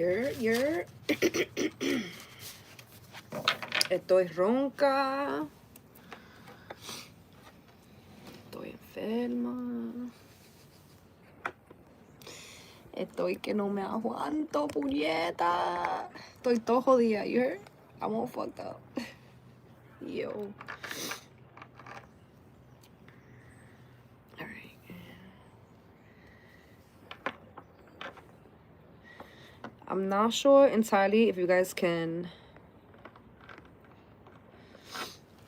You're. Estoy ronca. Estoy enferma. Estoy que no me aguanto, puñeta. Estoy todo jodida, you heard? I'm all fucked up. Yo. Alright. I'm not sure entirely if you guys can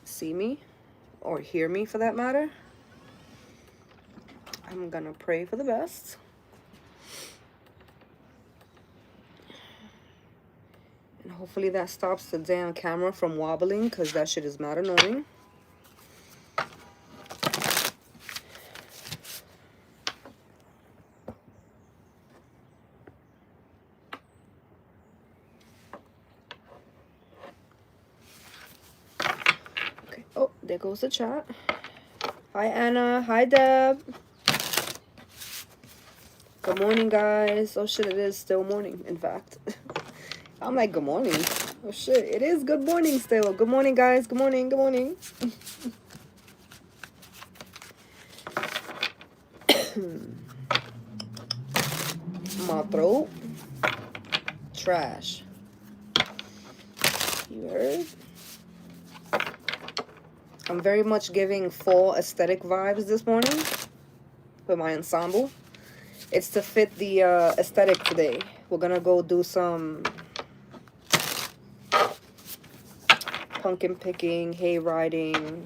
see me or hear me for that matter. I'm gonna pray for the best. And hopefully that stops the damn camera from wobbling, because that shit is mad annoying. Okay. Oh, there goes the chat. Hi, Anna. Hi, Deb. Good morning, guys. Oh, shit, it is still morning, in fact. I'm like, good morning. Oh, shit, it is good morning still. Good morning, guys. Good morning. Good morning. My throat. Trash. You heard? I'm very much giving fall aesthetic vibes this morning with my ensemble. It's to fit the aesthetic today. We're gonna go do some pumpkin picking, hay riding,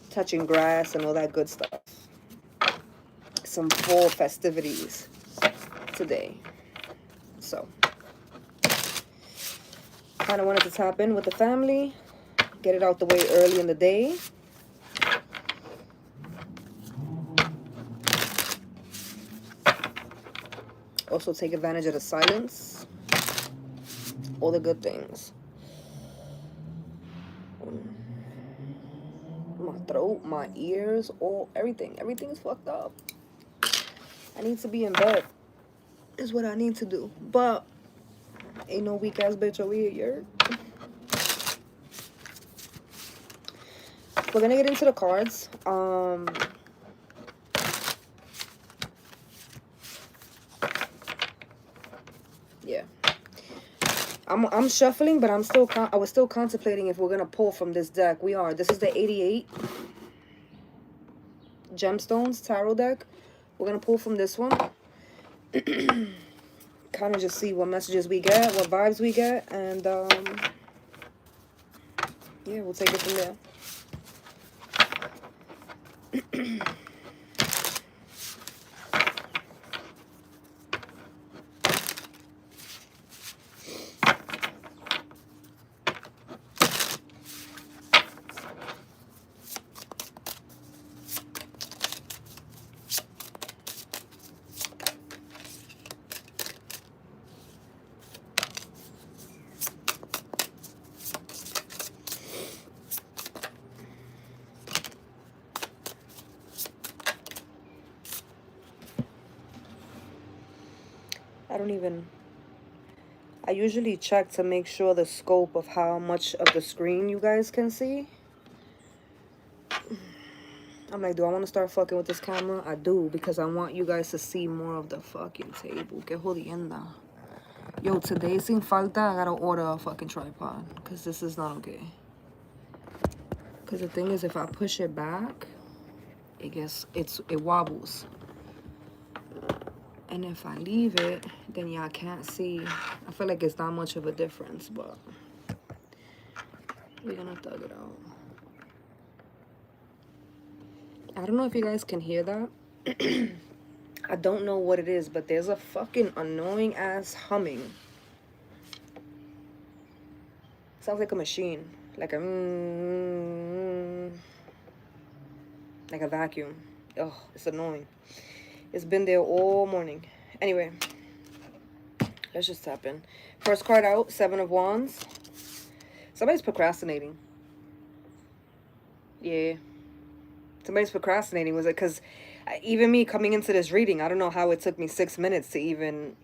touching grass, and all that good stuff. Some fall festivities today. So, kind of wanted to tap in with the family, get it out the way early in the day. Also take advantage of the silence. All the good things. My throat, my ears, everything. Everything's fucked up. I need to be in bed. Is what I need to do. But ain't no weak ass bitch over here. We're gonna get into the cards. Yeah. I'm shuffling, but I was still contemplating if we're gonna pull from this deck. We are. This is the 88 Gemstones Tarot deck. We're gonna pull from this one. Kind of just see what messages we get, what vibes we get, and yeah, we'll take it from there. I usually check to make sure the scope of how much of the screen you guys can see. I'm like, do I want to start fucking with this camera? I do, because I want you guys to see more of the fucking table. Que jodienda. Yo, today, sin falta, I gotta order a fucking tripod, because this is not okay. Because the thing is, if I push it back, it wobbles. And if I leave it, then y'all can't see. I feel like it's not much of a difference, but we're gonna thug it out. I don't know if you guys can hear that. I don't know what it is, but there's a fucking annoying ass humming. Sounds like a machine. Like a vacuum. Oh, it's annoying. It's been there all morning. Anyway, let's just tap in. First card out, 7 of Wands. Somebody's procrastinating. Yeah. Somebody's procrastinating. Was it because even me coming into this reading, I don't know how it took me 6 minutes to even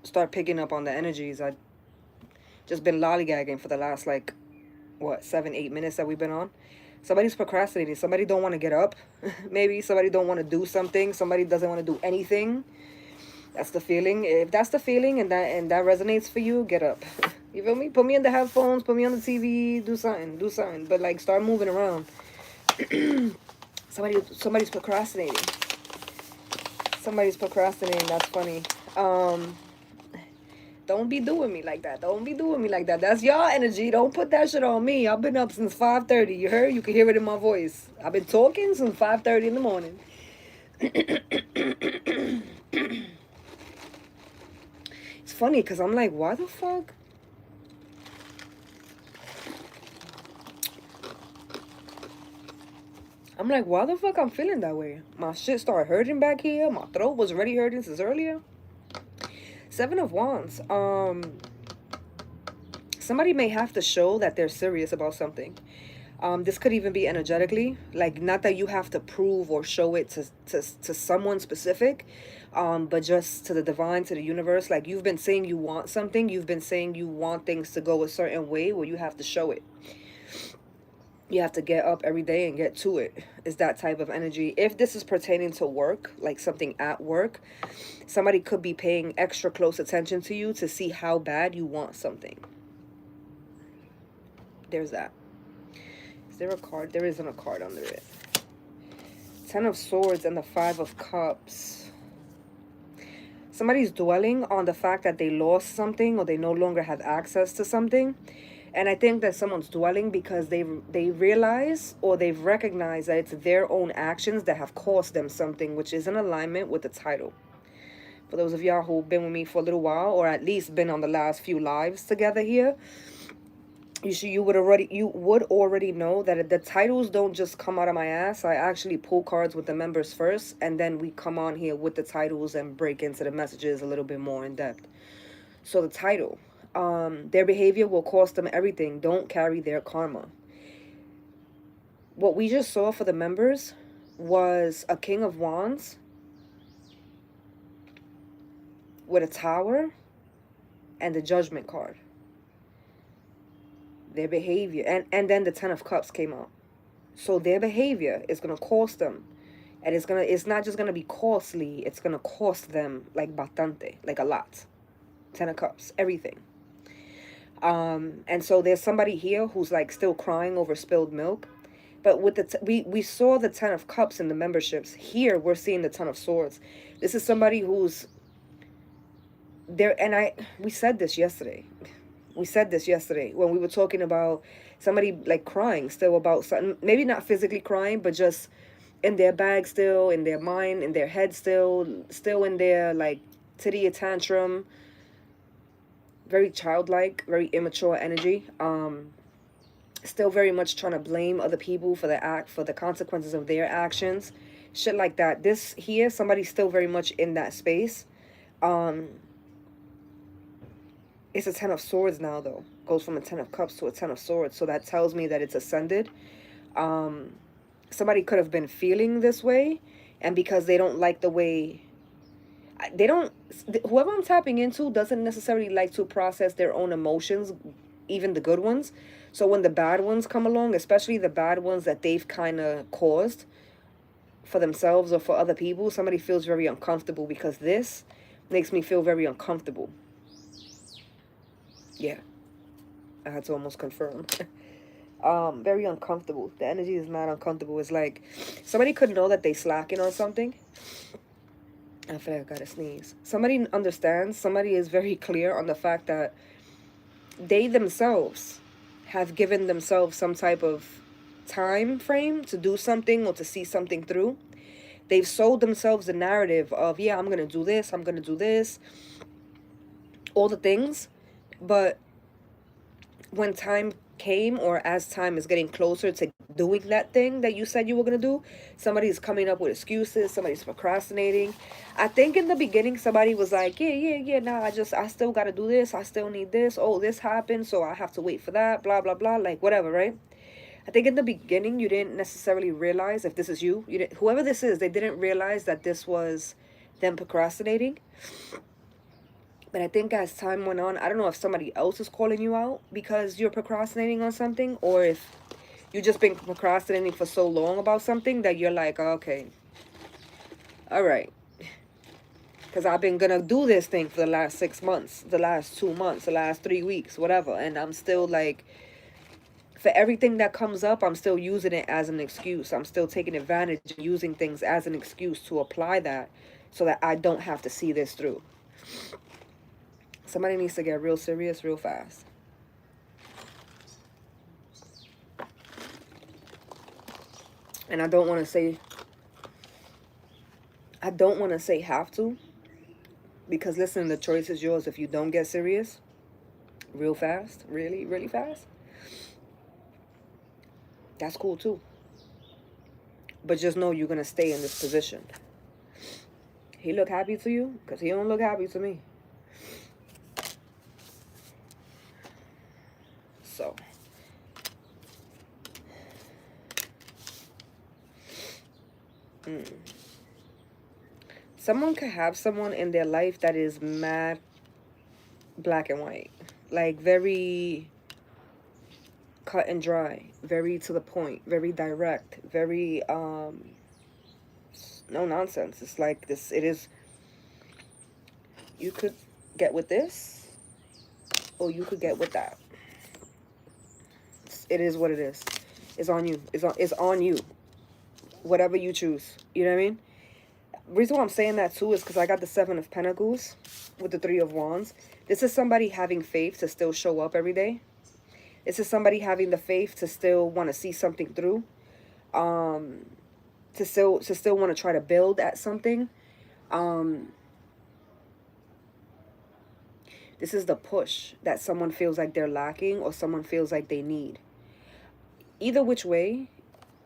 start picking up on the energies. I just been lollygagging for the last, like, what, 7-8 minutes that we've been on. Somebody's procrastinating. Somebody don't want to get up. Maybe somebody don't want to do something. Somebody doesn't want to do anything. That's the feeling. If that's the feeling and that resonates for you, get up. You feel me? Put me in the headphones, put me on the TV, do something. But like, start moving around. Somebody's procrastinating. Somebody's procrastinating. That's funny. Don't be doing me like that. Don't be doing me like that. That's y'all energy. Don't put that shit on me. I've been up since 5:30. You heard? You can hear it in my voice. I've been talking since 5:30 in the morning. It's funny because I'm like, why the fuck? I'm like, why the fuck I'm feeling that way? My shit started hurting back here. My throat was already hurting since earlier. 7 of Wands. Somebody may have to show that they're serious about something. This could even be energetically. Like, not that you have to prove or show it to someone specific, but just to the divine, to the universe. Like, you've been saying you want something. You've been saying you want things to go a certain way. Well, you have to show it. You have to get up every day and get to it. Is that type of energy. If this is pertaining to work, like something at work, somebody could be paying extra close attention to you to see how bad you want something. There's that. Is there a card? There isn't a card under it. 10 of Swords and the 5 of Cups. Somebody's dwelling on the fact that they lost something or they no longer have access to something. And I think that someone's dwelling because they realize or they've recognized that it's their own actions that have cost them something, which is in alignment with the title. For those of y'all who've been with me for a little while, or at least been on the last few lives together here, you would already know that the titles don't just come out of my ass. I actually pull cards with the members first, and then we come on here with the titles and break into the messages a little bit more in depth. So the title. Their behavior will cost them everything. Don't carry their karma. What we just saw for the members was a King of Wands with a Tower and the Judgment card. Their behavior. And then the 10 of Cups came out. So their behavior is going to cost them. And it's not just going to be costly. It's going to cost them like bastante. Like a lot. 10 of Cups. Everything. And so there's somebody here who's like still crying over spilled milk. But with we saw the 10 of Cups in the memberships. Here we're seeing the 10 of Swords. This is somebody who's there, and we said this yesterday. We said this yesterday when we were talking about somebody like crying still about something, maybe not physically crying, but just in their bag still, in their mind, in their head still in their like titty tantrum. Very childlike, very immature energy. Still very much trying to blame other people for the consequences of their actions. Shit like that. This here, somebody's still very much in that space. It's a 10 of Swords now, though. Goes from a 10 of Cups to a 10 of Swords. So that tells me that it's ascended. Somebody could have been feeling this way. And because they don't like the way... whoever I'm tapping into doesn't necessarily like to process their own emotions, even the good ones. So when the bad ones come along, especially the bad ones that they've kind of caused for themselves or for other people, somebody feels very uncomfortable because this makes me feel very uncomfortable. Yeah, I had to almost confirm. Very uncomfortable. The energy is not uncomfortable. It's like somebody could know that they slacking on something. I feel like I gotta sneeze. Somebody understands. Somebody is very clear on the fact that they themselves have given themselves some type of time frame to do something or to see something through. They've sold themselves the narrative of, yeah, I'm gonna do this, I'm gonna do this, all the things. But when time came, or as time is getting closer to doing that thing that you said you were going to do, somebody's coming up with excuses, somebody's procrastinating. I think in the beginning somebody was like, nah, I still got to do this, I still need this, oh, this happened, so I have to wait for that, blah blah blah, like whatever, right? I think in the beginning you didn't necessarily realize, if this is you didn't, whoever this is, they didn't realize that this was them procrastinating. But I think as time went on, I don't know if somebody else is calling you out because you're procrastinating on something, or if you've just been procrastinating for so long about something that you're like, okay, all right. Because I've been going to do this thing for the last 6 months, the last 2 months, the last 3 weeks, whatever. And I'm still like, for everything that comes up, I'm still using it as an excuse. I'm still taking advantage and using things as an excuse to apply that so that I don't have to see this through. Somebody needs to get real serious real fast. And I don't want to say have to, because listen, the choice is yours. If you don't get serious real fast, really, really fast, that's cool too. But just know you're going to stay in this position. He look happy to you? Because he don't look happy to me. So. Someone could have someone in their life that is mad black and white. Like very cut and dry. Very to the point. Very direct. Very, no nonsense. It's like this. It is. You could get with this, or you could get with that. It is what it is. It's on you. It's on you. Whatever you choose. You know what I mean? Reason why I'm saying that too is because I got the 7 of Pentacles with the 3 of Wands. This is somebody having faith to still show up every day. This is somebody having the faith to still want to see something through. To still want to try to build at something. This is the push that someone feels like they're lacking or someone feels like they need. Either which way,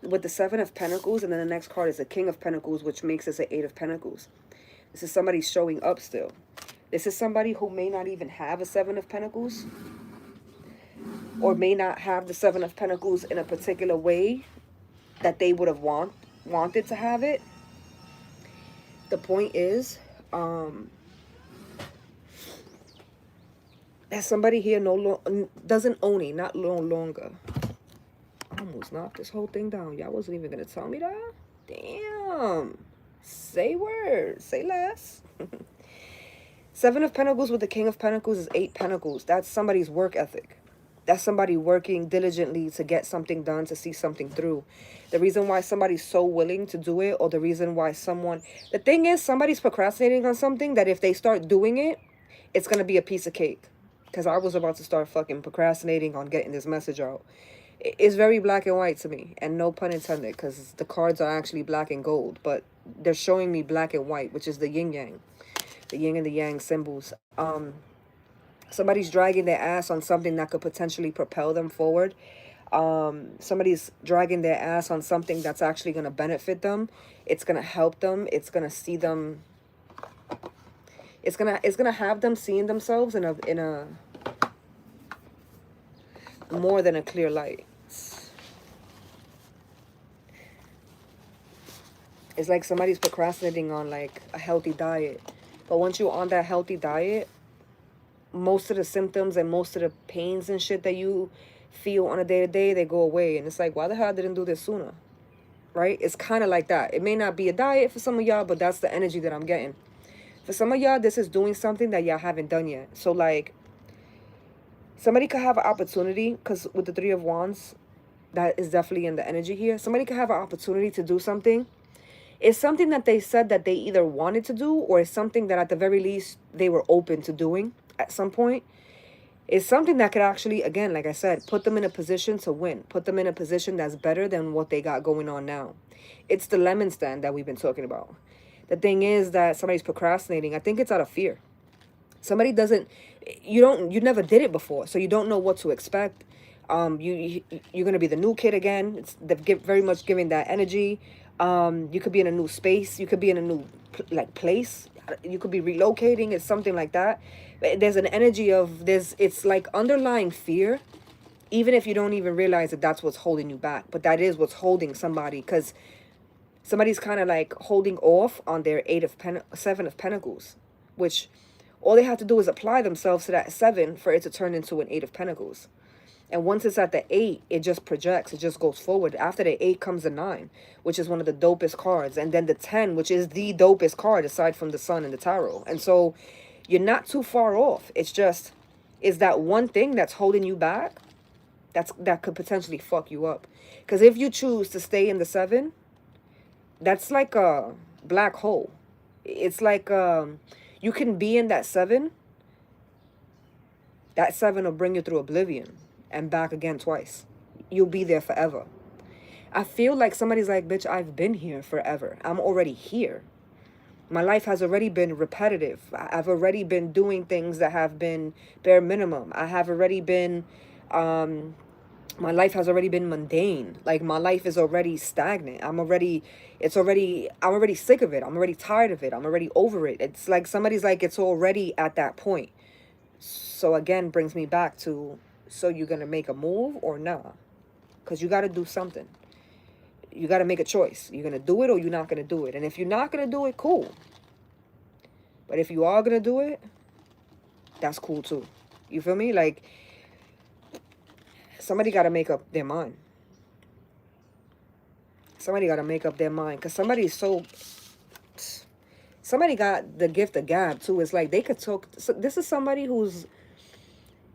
with the 7 of Pentacles, and then the next card is the King of Pentacles, which makes us an 8 of Pentacles. This is somebody showing up still. This is somebody who may not even have a 7 of Pentacles, or may not have the 7 of Pentacles in a particular way that they would have wanted to have it. The point is, that somebody here doesn't own it, not no longer. I almost knocked this whole thing down. Y'all wasn't even going to tell me that? Damn. Say words. Say less. 7 of Pentacles with the King of Pentacles is 8 Pentacles. That's somebody's work ethic. That's somebody working diligently to get something done, to see something through. The reason why somebody's so willing to do it, or the reason why someone... The thing is, somebody's procrastinating on something that if they start doing it, it's going to be a piece of cake. Because I was about to start fucking procrastinating on getting this message out. It's very black and white to me, and no pun intended, because the cards are actually black and gold, but they're showing me black and white, which is the yin yang, the yin and the yang symbols. Somebody's dragging their ass on something that could potentially propel them forward. Somebody's dragging their ass on something that's actually going to benefit them. It's going to help them. It's going to see them. It's gonna have them seeing themselves in a more than a clear light. It's like somebody's procrastinating on like a healthy diet. But once you're on that healthy diet, most of the symptoms and most of the pains and shit that you feel on a day-to-day, they go away. And it's like, why the hell I didn't do this sooner? Right? It's kind of like that. It may not be a diet for some of y'all, but that's the energy that I'm getting. For some of y'all, this is doing something that y'all haven't done yet. So, like, somebody could have an opportunity, because with the 3 of Wands, that is definitely in the energy here. Somebody could have an opportunity to do something. It's something that they said that they either wanted to do, or it's something that at the very least they were open to doing at some point. It's something that could actually, again, like I said, put them in a position to win. Put them in a position that's better than what they got going on now. It's the lemon stand that we've been talking about. The thing is that somebody's procrastinating. I think it's out of fear. Somebody doesn't, you never did it before, so you don't know what to expect. You're going to be the new kid again. Very much giving that energy. You could be in a new space. You could be in a new, place. You could be relocating. It's something like that. There's an energy of this. It's like underlying fear, even if you don't even realize that that's what's holding you back. But that is what's holding somebody, because somebody's kind of like holding off on their 7 of Pentacles, which All they have to do is apply themselves to that 7 for it to turn into an 8 of Pentacles. And once it's at the 8, it just projects. It just goes forward. After the 8 comes the 9, which is one of the dopest cards. And then the 10, which is the dopest card aside from the Sun and the Tarot. And so you're not too far off. It's just, is that one thing that's holding you back that could potentially fuck you up. Because if you choose to stay in the 7, that's like a black hole. It's like you can be in that 7. That 7 will bring you through oblivion and back again twice. You'll be there forever. I feel like somebody's like, bitch, I've been here forever. I'm already here. My life has already been repetitive. I've already been doing things that have been bare minimum. I have already been, my life has already been mundane. Like my life is already stagnant. I'm already sick of it. I'm already tired of it. I'm already over it. It's like somebody's like, it's already at that point. So again, brings me back to, so you're going to make a move or not? Because you got to do something. You got to make a choice. You're going to do it or you're not going to do it. And if you're not going to do it, cool. But if you are going to do it, that's cool too. You feel me? Like, somebody got to make up their mind. Somebody got to make up their mind. Because somebody's so... Somebody got the gift of gab too. It's like they could talk... So this is somebody who's...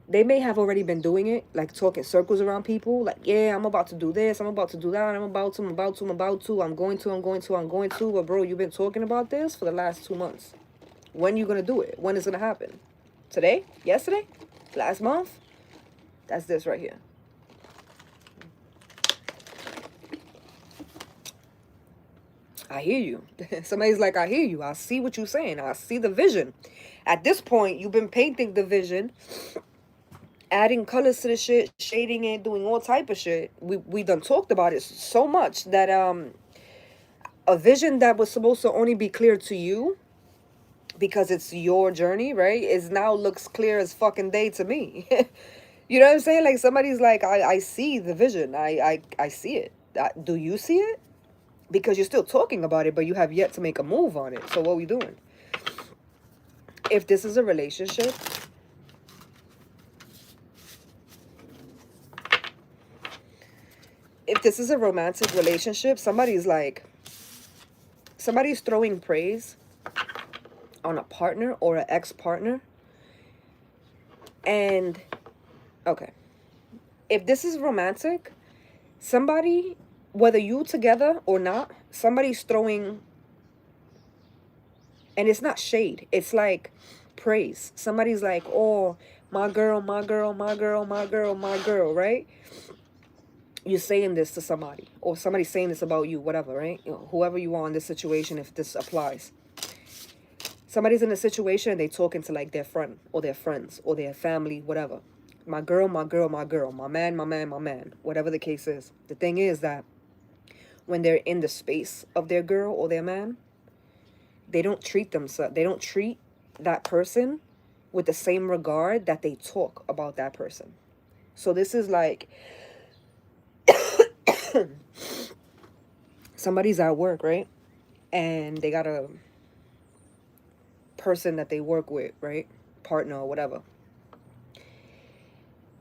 They may have already been doing it, like talking circles around people. Like, yeah, I'm about to do this. I'm about to do that. I'm about to. I'm going to. But bro, you've been talking about this for the last 2 months. When you going to do it? When is it going to happen? Today? Yesterday? Last month? That's this right here. I hear you. Somebody's like, I hear you. I see what you're saying. I see the vision. At this point, you've been painting the vision, adding colors to the shit, shading it, doing all type of shit. We done talked about it so much that a vision that was supposed to only be clear to you because it's your journey, right, is now looks clear as fucking day to me. You know what I'm saying? Like somebody's like, I see the vision. I see it. Do you see it? Because you're still talking about it, but you have yet to make a move on it. So what are we doing? If this is a relationship, if this is a romantic relationship, somebody's throwing praise on a partner or an ex-partner. And, okay. If this is romantic, somebody, whether you together or not, somebody's throwing, and it's not shade. It's like praise. Somebody's like, oh, my girl, my girl, my girl, my girl, my girl, right? You're saying this to somebody, or somebody's saying this about you, whatever, right? You know, whoever you are in this situation, if this applies. Somebody's in a situation and they talking to like their friend or their friends or their family, whatever. My girl, my girl, my girl, my man, my man, my man, whatever the case is. The thing is that when they're in the space of their girl or their man, they don't treat themselves, they don't treat that person with the same regard that they talk about that person. So this is like, somebody's at work, right? And they got a person that they work with, right? Partner or whatever.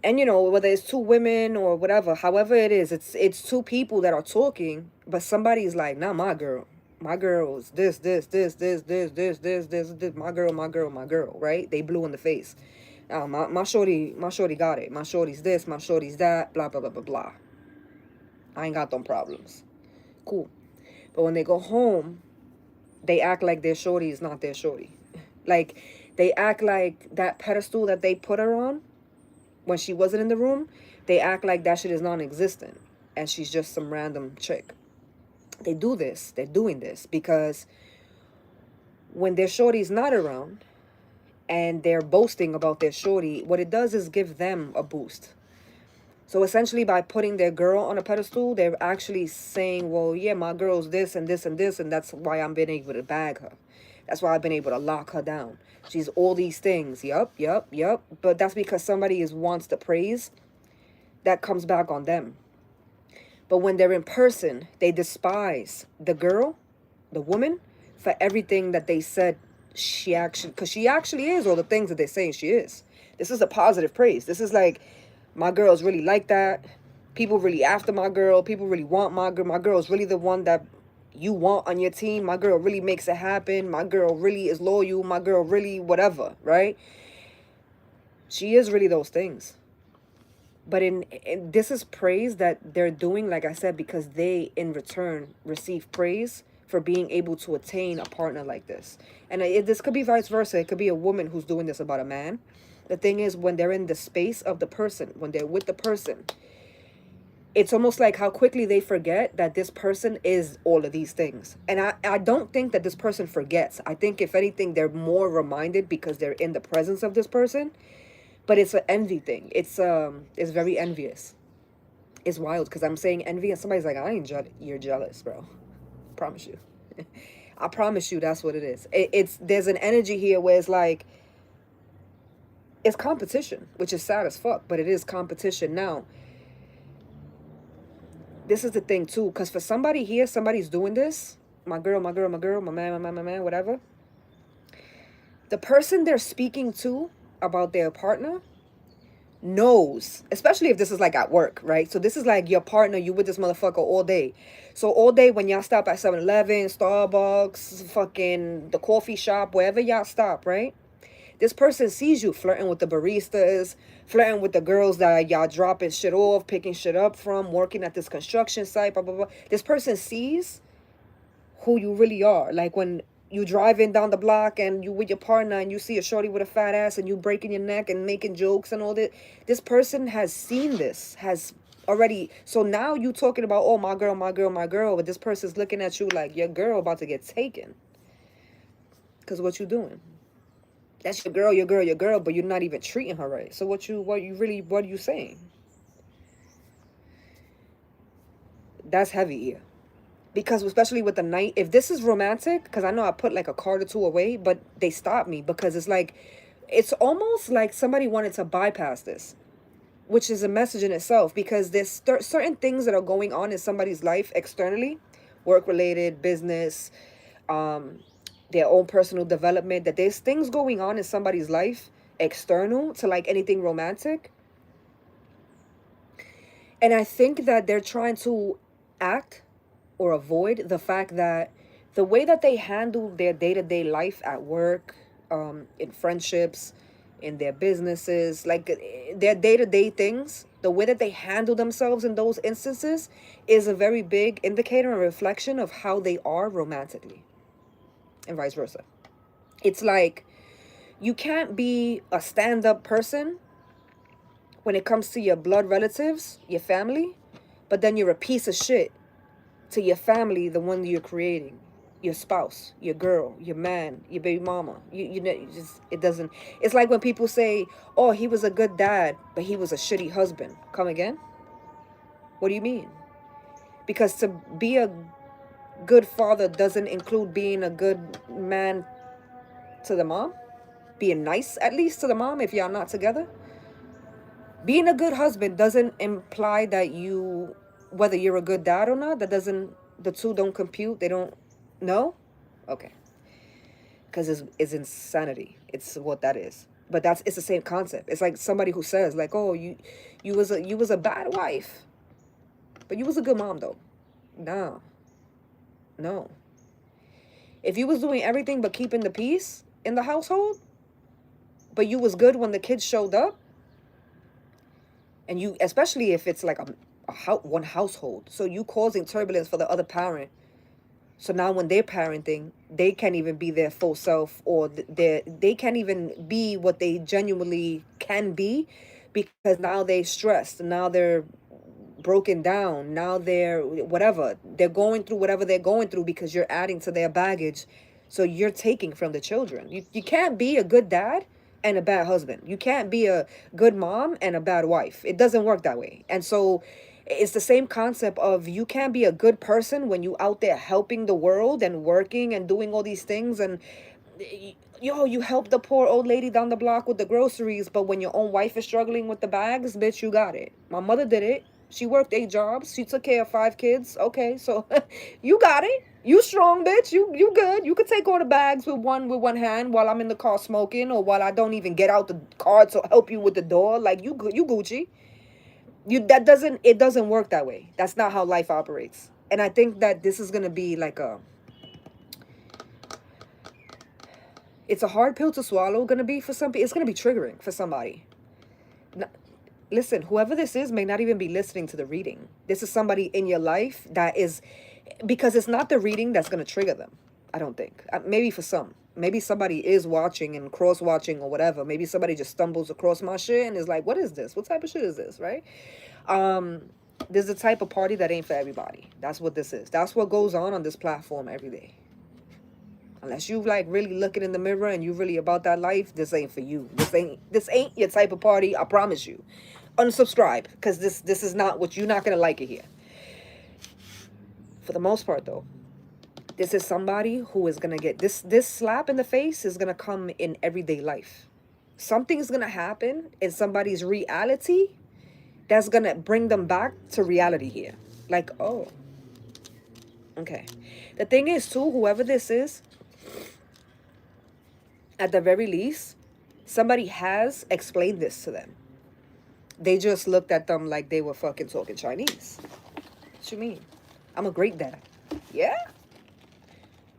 And you know, whether it's 2 women or whatever, however it is, it's 2 people that are talking, but somebody's like, not my girl. My girl's this, my girl, my girl, my girl, right? They blue in the face. My shorty got it. My shorty's this, my shorty's that, blah, blah, blah, blah, blah. I ain't got them problems. Cool. But when they go home, they act like their shorty is not their shorty. Like, they act like that pedestal that they put her on when she wasn't in the room, they act like that shit is non-existent. And she's just some random chick. They do this. They're doing this because when their shorty's not around and they're boasting about their shorty, what it does is give them a boost. So essentially by putting their girl on a pedestal, they're actually saying, well, yeah, my girl's this and this and this, and that's why I'm been able to bag her. That's why I've been able to lock her down. She's all these things. Yup. But that's because somebody wants the praise that comes back on them. But when they're in person, they despise the girl, the woman, for everything that they said she actually, because she actually is all the things that they're saying she is. This is a positive praise. This is like, my girl's really like that. People really after my girl. People really want my girl. My girl's really the one that you want on your team. My girl really makes it happen. My girl really is loyal. My girl really whatever, right? She is really those things. But in this is praise that they're doing, like I said, because they in return receive praise for being able to attain a partner like this. And this could be vice versa. It could be a woman who's doing this about a man. The thing is, when they're in the space of the person, when they're with the person, it's almost like how quickly they forget that this person is all of these things. And I don't think that this person forgets. I think if anything, they're more reminded because they're in the presence of this person. But it's an envy thing. It's very envious. It's wild because I'm saying envy and somebody's like, I ain't you're jealous, bro. Promise you. I promise you that's what it is. There's an energy here where it's like, it's competition, which is sad as fuck, but it is competition. Now, this is the thing too, because for somebody here, somebody's doing this, my girl, my girl, my girl, my man, my man, my man, whatever. The person they're speaking to about their partner knows, especially if this is like at work, right? So this is like your partner, you with this motherfucker all day. So all day when y'all stop at 7-Eleven, Starbucks, fucking the coffee shop, wherever y'all stop, right? This person sees you flirting with the baristas, flirting with the girls that y'all dropping shit off, picking shit up from, working at this construction site, blah, blah, blah. This person sees who you really are. Like when you driving down the block and you with your partner and you see a shorty with a fat ass and you breaking your neck and making jokes and all that. This person has seen this, has already. So now you talking about, oh, my girl, my girl, my girl. But this person's looking at you like your girl about to get taken. Because what you doing? That's your girl, your girl, your girl, but you're not even treating her right. So what are you saying? That's heavy here. Because especially with the night, if this is romantic, because I know I put like a card or two away, but they stopped me because it's like, it's almost like somebody wanted to bypass this, which is a message in itself, because there's certain things that are going on in somebody's life externally, work-related, business, their own personal development, that there's things going on in somebody's life external to like anything romantic. And I think that they're trying to act or avoid the fact that the way that they handle their day-to-day life at work, in friendships, in their businesses, like their day-to-day things, the way that they handle themselves in those instances is a very big indicator and reflection of how they are romantically, and vice versa. It's like you can't be a stand-up person when it comes to your blood relatives, your family, but then you're a piece of shit to your family, the one that you're creating, your spouse, your girl, your man, your baby mama. You know, it doesn't. It's like when people say, oh, he was a good dad, but he was a shitty husband. Come again? What do you mean? Because to be a good father doesn't include being a good man to the mom, being nice at least to the mom if y'all not together. Being a good husband doesn't imply that you, whether you're a good dad or not, that doesn't, the two don't compute. They don't, no? Okay. Because it's insanity. It's what that is. But it's the same concept. It's like somebody who says like, oh, you was a bad wife, but you was a good mom though. No. If you was doing everything but keeping the peace in the household, but you was good when the kids showed up, and you, especially if it's like one household, so you causing turbulence for the other parent. So now when they're parenting, they can't even be their full self, or they can't even be what they genuinely can be, because now they're stressed. Now they're broken down. Now they're whatever. They're going through whatever they're going through because you're adding to their baggage. So you're taking from the children. You can't be a good dad and a bad husband. You can't be a good mom and a bad wife. It doesn't work that way. And so it's the same concept of you can't be a good person when you out there helping the world and working and doing all these things, and you help the poor old lady down the block with the groceries, but when your own wife is struggling with the bags, bitch, you got it. My mother did it. She worked 8 jobs. She took care of 5 kids. Okay, so you got it. You strong, bitch. You good. You could take all the bags with one hand while I'm in the car smoking, or while I don't even get out the car to help you with the door. Like, you good. You Gucci. It doesn't work that way. That's not how life operates. And I think that this is gonna be like it's a hard pill to swallow. Gonna be for some people. It's gonna be triggering for somebody. Listen, whoever this is may not even be listening to the reading. This is somebody in your life that is, because it's not the reading that's going to trigger them. I don't think. Maybe for some. Maybe somebody is watching and cross-watching or whatever. Maybe somebody just stumbles across my shit and is like, what is this? What type of shit is this, right? There's a type of party that ain't for everybody. That's what this is. That's what goes on this platform every day. Unless you like really looking in the mirror and you really about that life, this ain't for you. This ain't your type of party. I promise you. Unsubscribe, because this is not what you're not gonna like it here. For the most part, though, this is somebody who is gonna get this slap in the face is gonna come in everyday life. Something's gonna happen in somebody's reality that's gonna bring them back to reality here. Like, oh, okay. The thing is, too, whoever this is, at the very least, somebody has explained this to them. They just looked at them like they were fucking talking Chinese. What you mean? I'm a great dad. Yeah?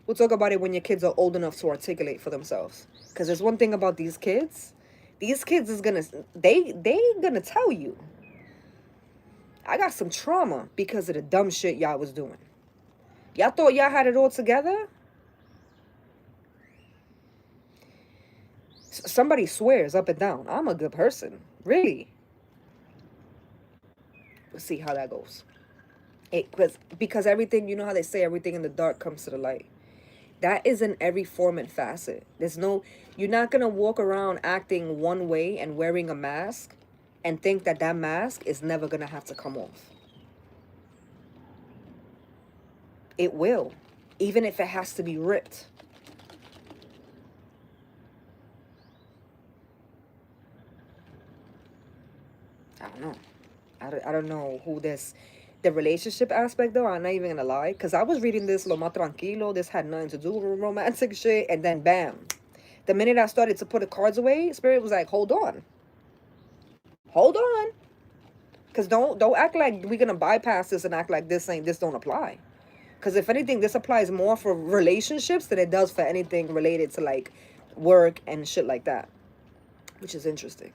We'll talk about it when your kids are old enough to articulate for themselves. Because there's one thing about these kids. These kids is gonna, they gonna tell you, I got some trauma because of the dumb shit y'all was doing. Y'all thought y'all had it all together? Somebody swears up and down, I'm a good person. Really? We'll see how that goes. Because everything, you know how they say everything in the dark comes to the light. That is in every form and facet. You're not going to walk around acting one way and wearing a mask and think that that mask is never going to have to come off. It will, even if it has to be ripped. I don't know. I don't know who the relationship aspect, though, I'm not even gonna lie, because I was reading this lo más tranquilo. This had nothing to do with romantic shit, and then bam, the minute I started to put the cards away, Spirit was like, hold on, because don't act like we're gonna bypass this and act like this don't apply. Because if anything, this applies more for relationships than it does for anything related to like work and shit like that, which is interesting.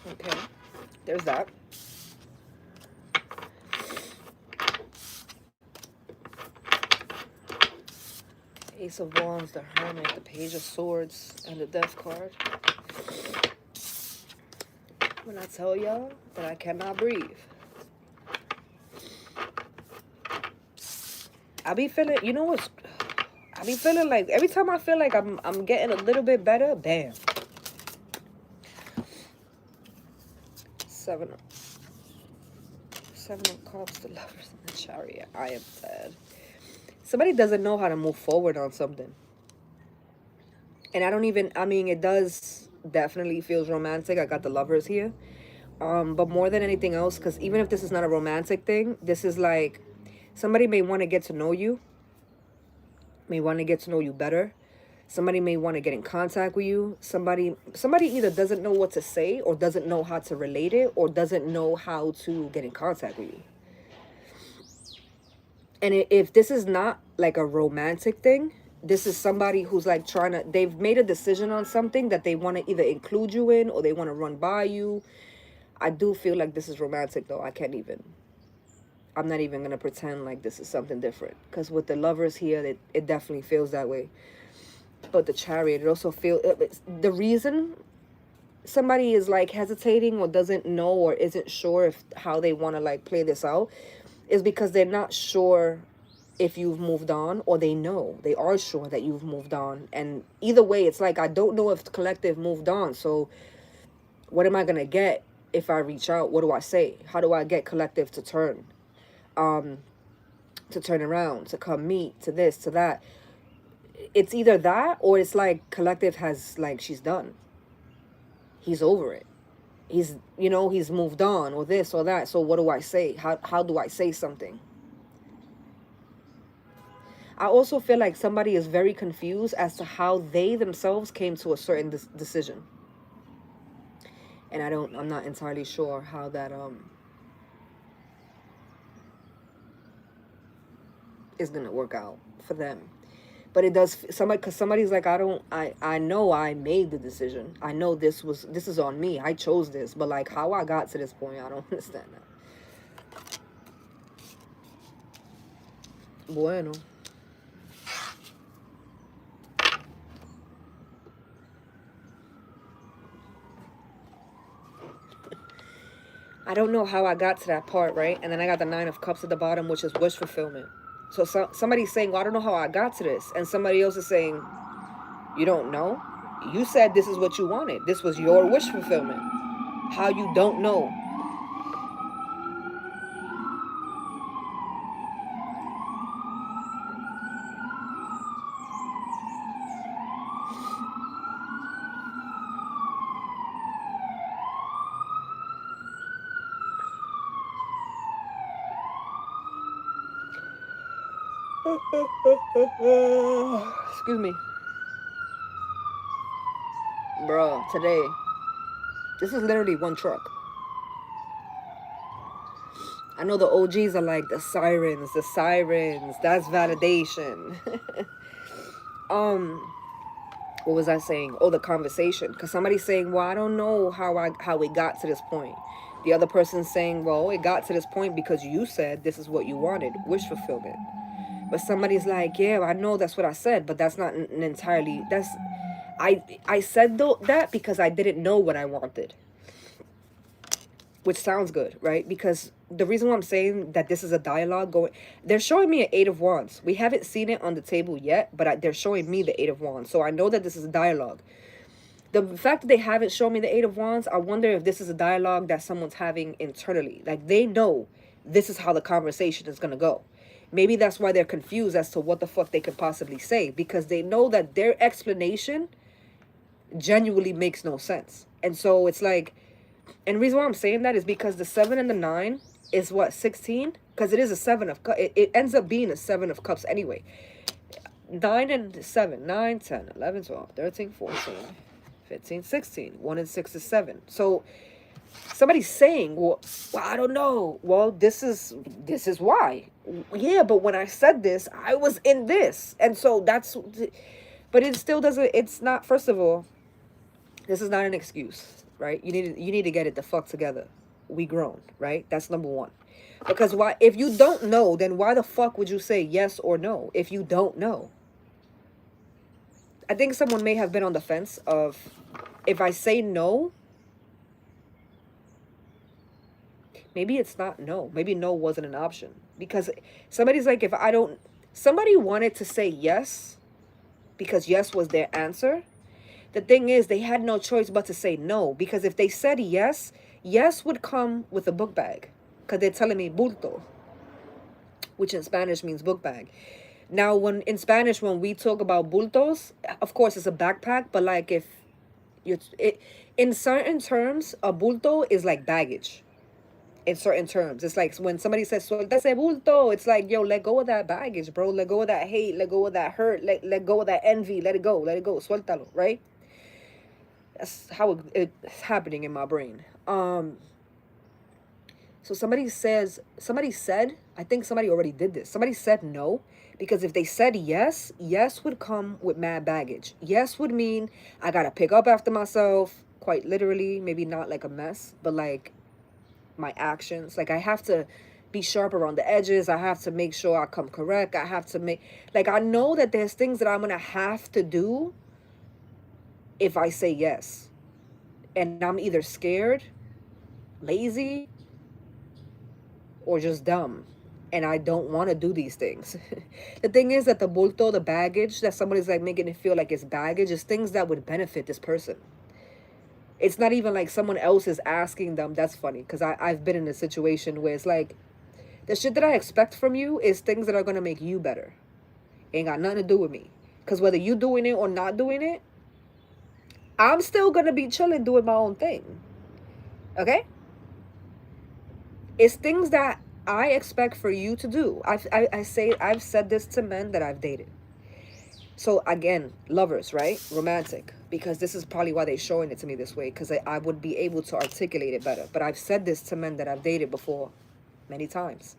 Okay, there's that. Ace of Wands, the Hermit, the Page of Swords, and the Death card. When I tell y'all that I cannot breathe, I be feeling, you know what's, I be feeling like, every time I feel like I'm getting a little bit better, bam. Seven of Cups, the Lovers, and the Chariot. I am sad. Somebody doesn't know how to move forward on something. And I mean, it does definitely feels romantic. I got the Lovers here. But more than anything else, because even if this is not a romantic thing, this is like, somebody may want to get to know you. May want to get to know you better. Somebody may want to get in contact with you. Somebody either doesn't know what to say, or doesn't know how to relate it, or doesn't know how to get in contact with you. And if this is not like a romantic thing, this is somebody who's like they've made a decision on something that they want to either include you in, or they want to run by you. I do feel like this is romantic, though. I'm not even going to pretend like this is something different. Because with the Lovers here, it definitely feels that way. But the Chariot, it also feels, the reason somebody is like hesitating or doesn't know or isn't sure how they want to like play this out is because they're not sure if you've moved on, or they are sure that you've moved on. And either way, it's like, I don't know if the collective moved on. So what am I going to get if I reach out? What do I say? How do I get collective to turn around, to come meet, to this, to that? it's either that or it's like collective has, like, she's done. He's over it. He's, you know, he's moved on, or this or that. So what do I say? How do I say something? I also feel like somebody is very confused as to how they themselves came to a certain decision. And I'm not entirely sure how that is gonna work out for them. But it does, somebody, because somebody's like, I know I made the decision. I know this is on me. I chose this. But like how I got to this point, I don't understand that. Bueno. I don't know how I got to that part, right? And then I got the 9 of Cups at the bottom, which is wish fulfillment. So somebody's saying, well, I don't know how I got to this. And somebody else is saying, you don't know? You said this is what you wanted. This was your wish fulfillment. How you don't know? Excuse me. Bro, today, this is literally one truck. I know the OGs are like, the sirens, that's validation. What was I saying? Oh, the conversation. Because somebody's saying, well, I don't know how we got to this point. The other person's saying, well, it got to this point because you said this is what you wanted, wish fulfillment. But somebody's like, yeah, I know that's what I said, but that's not an entirely, that's, I said that because I didn't know what I wanted. Which sounds good, right? Because the reason why I'm saying that this is a dialogue going, they're showing me an 8 of Wands. We haven't seen it on the table yet, but they're showing me the 8 of Wands. So I know that this is a dialogue. The fact that they haven't shown me the 8 of Wands, I wonder if this is a dialogue that someone's having internally. Like, they know this is how the conversation is going to go. Maybe that's why they're confused as to what the fuck they could possibly say. Because they know that their explanation genuinely makes no sense. And so it's like, and the reason why I'm saying that is because the 7 and the 9 is what, 16? Because it is a 7 of cups. It ends up being a 7 of cups anyway. 9 and 7, 9, 10, 11, 12, 13, 14, 15, 16. 1 and 6 is 7. So somebody's saying, well, I don't know. Well, this is why. Yeah, but when I said this, I was in this. And so that's, but it still doesn't, it's not, first of all, this is not an excuse, right? You need to get it the fuck together. We grown, right? That's number one. Because why, if you don't know, then why the fuck would you say yes or no if you don't know? I think someone may have been on the fence of, if I say no, maybe it's not no. Maybe no wasn't an option. Because somebody's like, if I don't, somebody wanted to say yes because yes was their answer. The thing is, they had no choice but to say no. Because if they said yes, yes would come with a book bag. Because they're telling me bulto, which in Spanish means book bag. Now, in Spanish, when we talk about bultos, of course, it's a backpack. But like if in certain terms, a bulto is like baggage. In certain terms, it's like when somebody says suelta ese bulto, it's like, yo, let go of that baggage, bro. Let go of that hate. Let go of that hurt. Let go of that envy. Let it go. Let it go. Suéltalo, right? That's how it's happening in my brain. So somebody said, I think somebody already did this. Somebody said no, because if they said yes, yes would come with mad baggage. Yes would mean I got to pick up after myself, quite literally, maybe not like a mess, but like my actions. Like I have to be sharp around the edges. I have to make sure I come correct. I have to make, like, I know that there's things that I'm going to have to do if I say yes. And I'm either scared, lazy, or just dumb, and I don't want to do these things. The thing is that the bulto, the baggage, that somebody's like making it feel like it's baggage, is things that would benefit this person. It's not even like someone else is asking them. That's funny, because I've been in a situation where it's like, the shit that I expect from you is things that are going to make you better. Ain't got nothing to do with me. Because whether you doing it or not doing it, I'm still going to be chilling doing my own thing. Okay? It's things that I expect for you to do. I've said this to men that I've dated. So again, lovers, right? Romantic. Because this is probably why they're showing it to me this way. Because I would be able to articulate it better. But I've said this to men that I've dated before many times.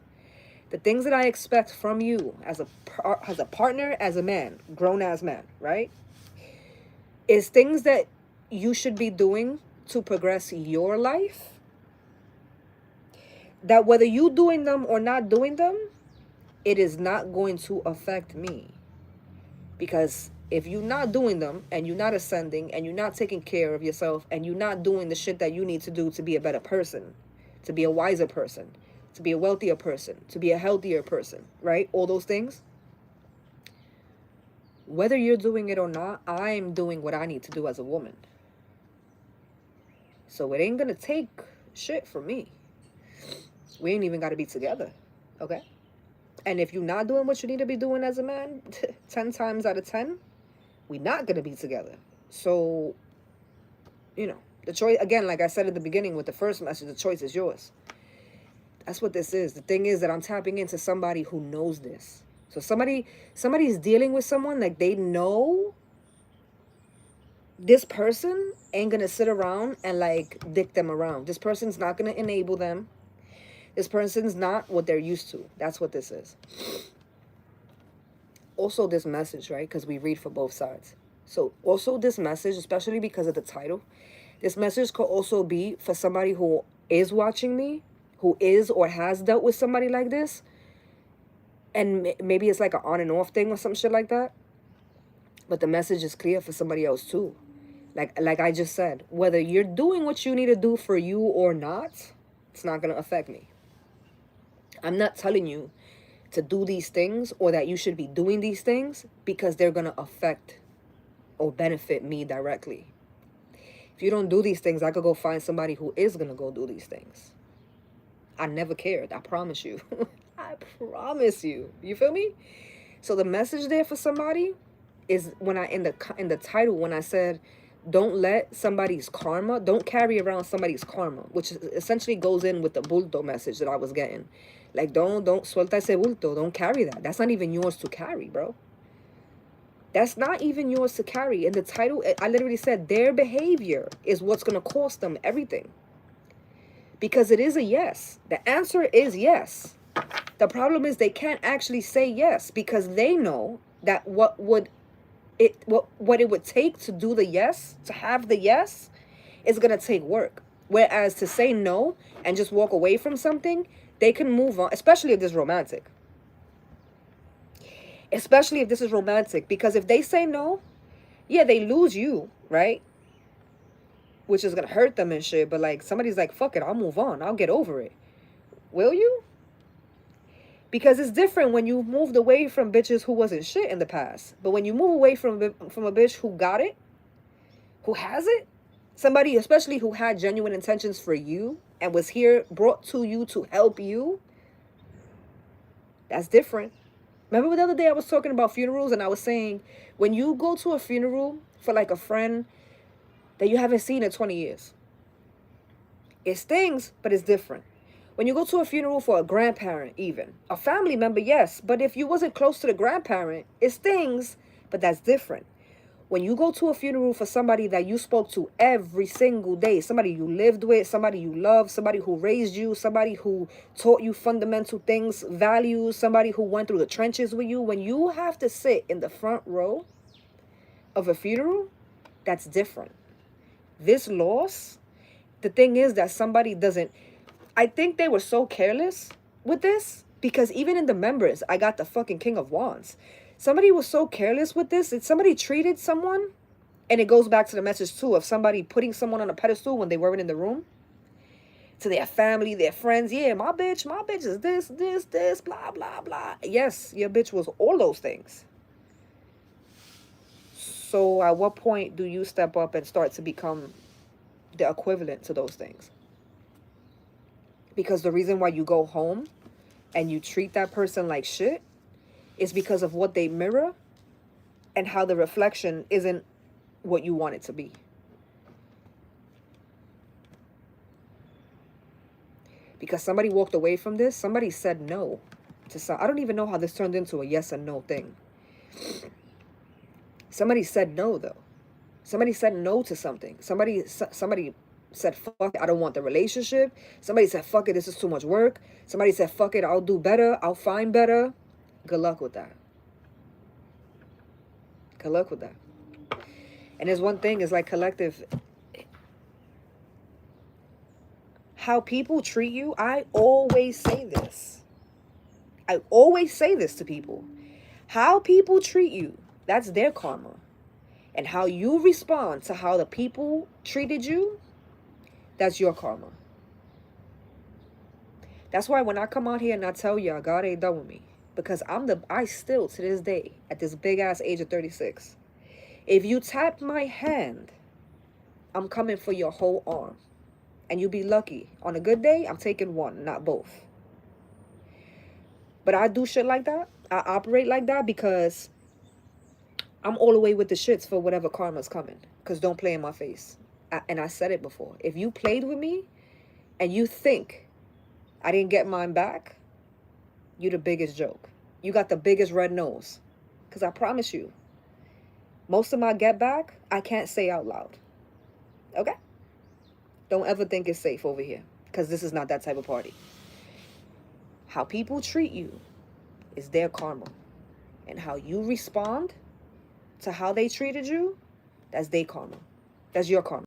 The things that I expect from you as a partner, as a man, grown-ass man, right? Is things that you should be doing to progress your life. That whether you doing them or not doing them, it is not going to affect me. Because if you're not doing them and you're not ascending and you're not taking care of yourself and you're not doing the shit that you need to do to be a better person, to be a wiser person, to be a wealthier person, to be a healthier person, right? All those things. Whether you're doing it or not, I'm doing what I need to do as a woman. So it ain't gonna take shit from me. We ain't even gotta be together, okay? And if you're not doing what you need to be doing as a man, 10 times out of 10, we're not going to be together. So, you know, the choice, again, like I said at the beginning with the first message, the choice is yours. That's what this is. The thing is that I'm tapping into somebody who knows this. So somebody's dealing with someone, like they know this person ain't going to sit around and like dick them around. This person's not going to enable them. This person's not what they're used to. That's what this is. Also this message, right? Because we read for both sides. So also this message, especially because of the title, this message could also be for somebody who is watching me, who is or has dealt with somebody like this. And maybe it's like an on and off thing or some shit like that. But the message is clear for somebody else too. Like I just said, whether you're doing what you need to do for you or not, it's not going to affect me. I'm not telling you to do these things or that you should be doing these things because they're going to affect or benefit me directly. If you don't do these things, I could go find somebody who is going to go do these things. I never cared. I promise you. I promise you. You feel me? So the message there for somebody is when I in the title when I said don't let somebody's karma, don't carry around somebody's karma, which essentially goes in with the bulto message that I was getting. Like, don't suelta ese bulto. Don't carry that. That's not even yours to carry, bro. That's not even yours to carry. In the title, I literally said their behavior is what's going to cost them everything. Because it is a yes. The answer is yes. The problem is they can't actually say yes because they know that what it would take to do the yes, to have the yes, is going to take work. Whereas to say no and just walk away from something, they can move on, especially if this is romantic. Especially if this is romantic. Because if they say no, yeah, they lose you, right? Which is going to hurt them and shit. But like, somebody's like, fuck it, I'll move on. I'll get over it. Will you? Because it's different when you moved away from bitches who wasn't shit in the past. But when you move away from a bitch who got it, who has it, somebody especially who had genuine intentions for you and was here, brought to you to help you, that's different. Remember the other day I was talking about funerals and I was saying, when you go to a funeral for like a friend that you haven't seen in 20 years, it stings, but it's different. When you go to a funeral for a grandparent, even a family member, yes, but if you wasn't close to the grandparent, it stings, but that's different. When you go to a funeral for somebody that you spoke to every single day, somebody you lived with, somebody you love, somebody who raised you, somebody who taught you fundamental things, values, somebody who went through the trenches with you, when you have to sit in the front row of a funeral, that's different. This loss, the thing is that somebody doesn't, I think they were so careless with this because even in the members, I got the fucking King of Wands. Somebody was so careless with this. Somebody treated someone, and it goes back to the message too of somebody putting someone on a pedestal when they weren't in the room. To their family, their friends. Yeah, my bitch is this, blah, blah, blah. Yes, your bitch was all those things. So at what point do you step up and start to become the equivalent to those things? Because the reason why you go home and you treat that person like shit is because of what they mirror and how the reflection isn't what you want it to be. Because somebody walked away from this. Somebody said no to some. I don't even know how this turned into a yes and no thing. Somebody said no, though. Somebody said no to something. Somebody said, fuck it, I don't want the relationship. Somebody said, fuck it, this is too much work. Somebody said, fuck it, I'll do better. I'll find better. Good luck with that. Good luck with that. And there's one thing, is like, collective, how people treat you. I always say this. I always say this to people. How people treat you, that's their karma. And how you respond to how the people treated you, that's your karma. That's why when I come out here and I tell y'all, God ain't done with me. Because I still, to this day, at this big ass age of 36, if you tap my hand, I'm coming for your whole arm. And you be lucky. On a good day, I'm taking one, not both. But I do shit like that. I operate like that because I'm all the way with the shits for whatever karma's coming. Because don't play in my face. And I said it before. If you played with me and you think I didn't get mine back, you the biggest joke. You got the biggest red nose. Because I promise you, most of my get back, I can't say out loud. Okay? Don't ever think it's safe over here. Because this is not that type of party. How people treat you is their karma. And how you respond to how they treated you, that's their karma. That's your karma.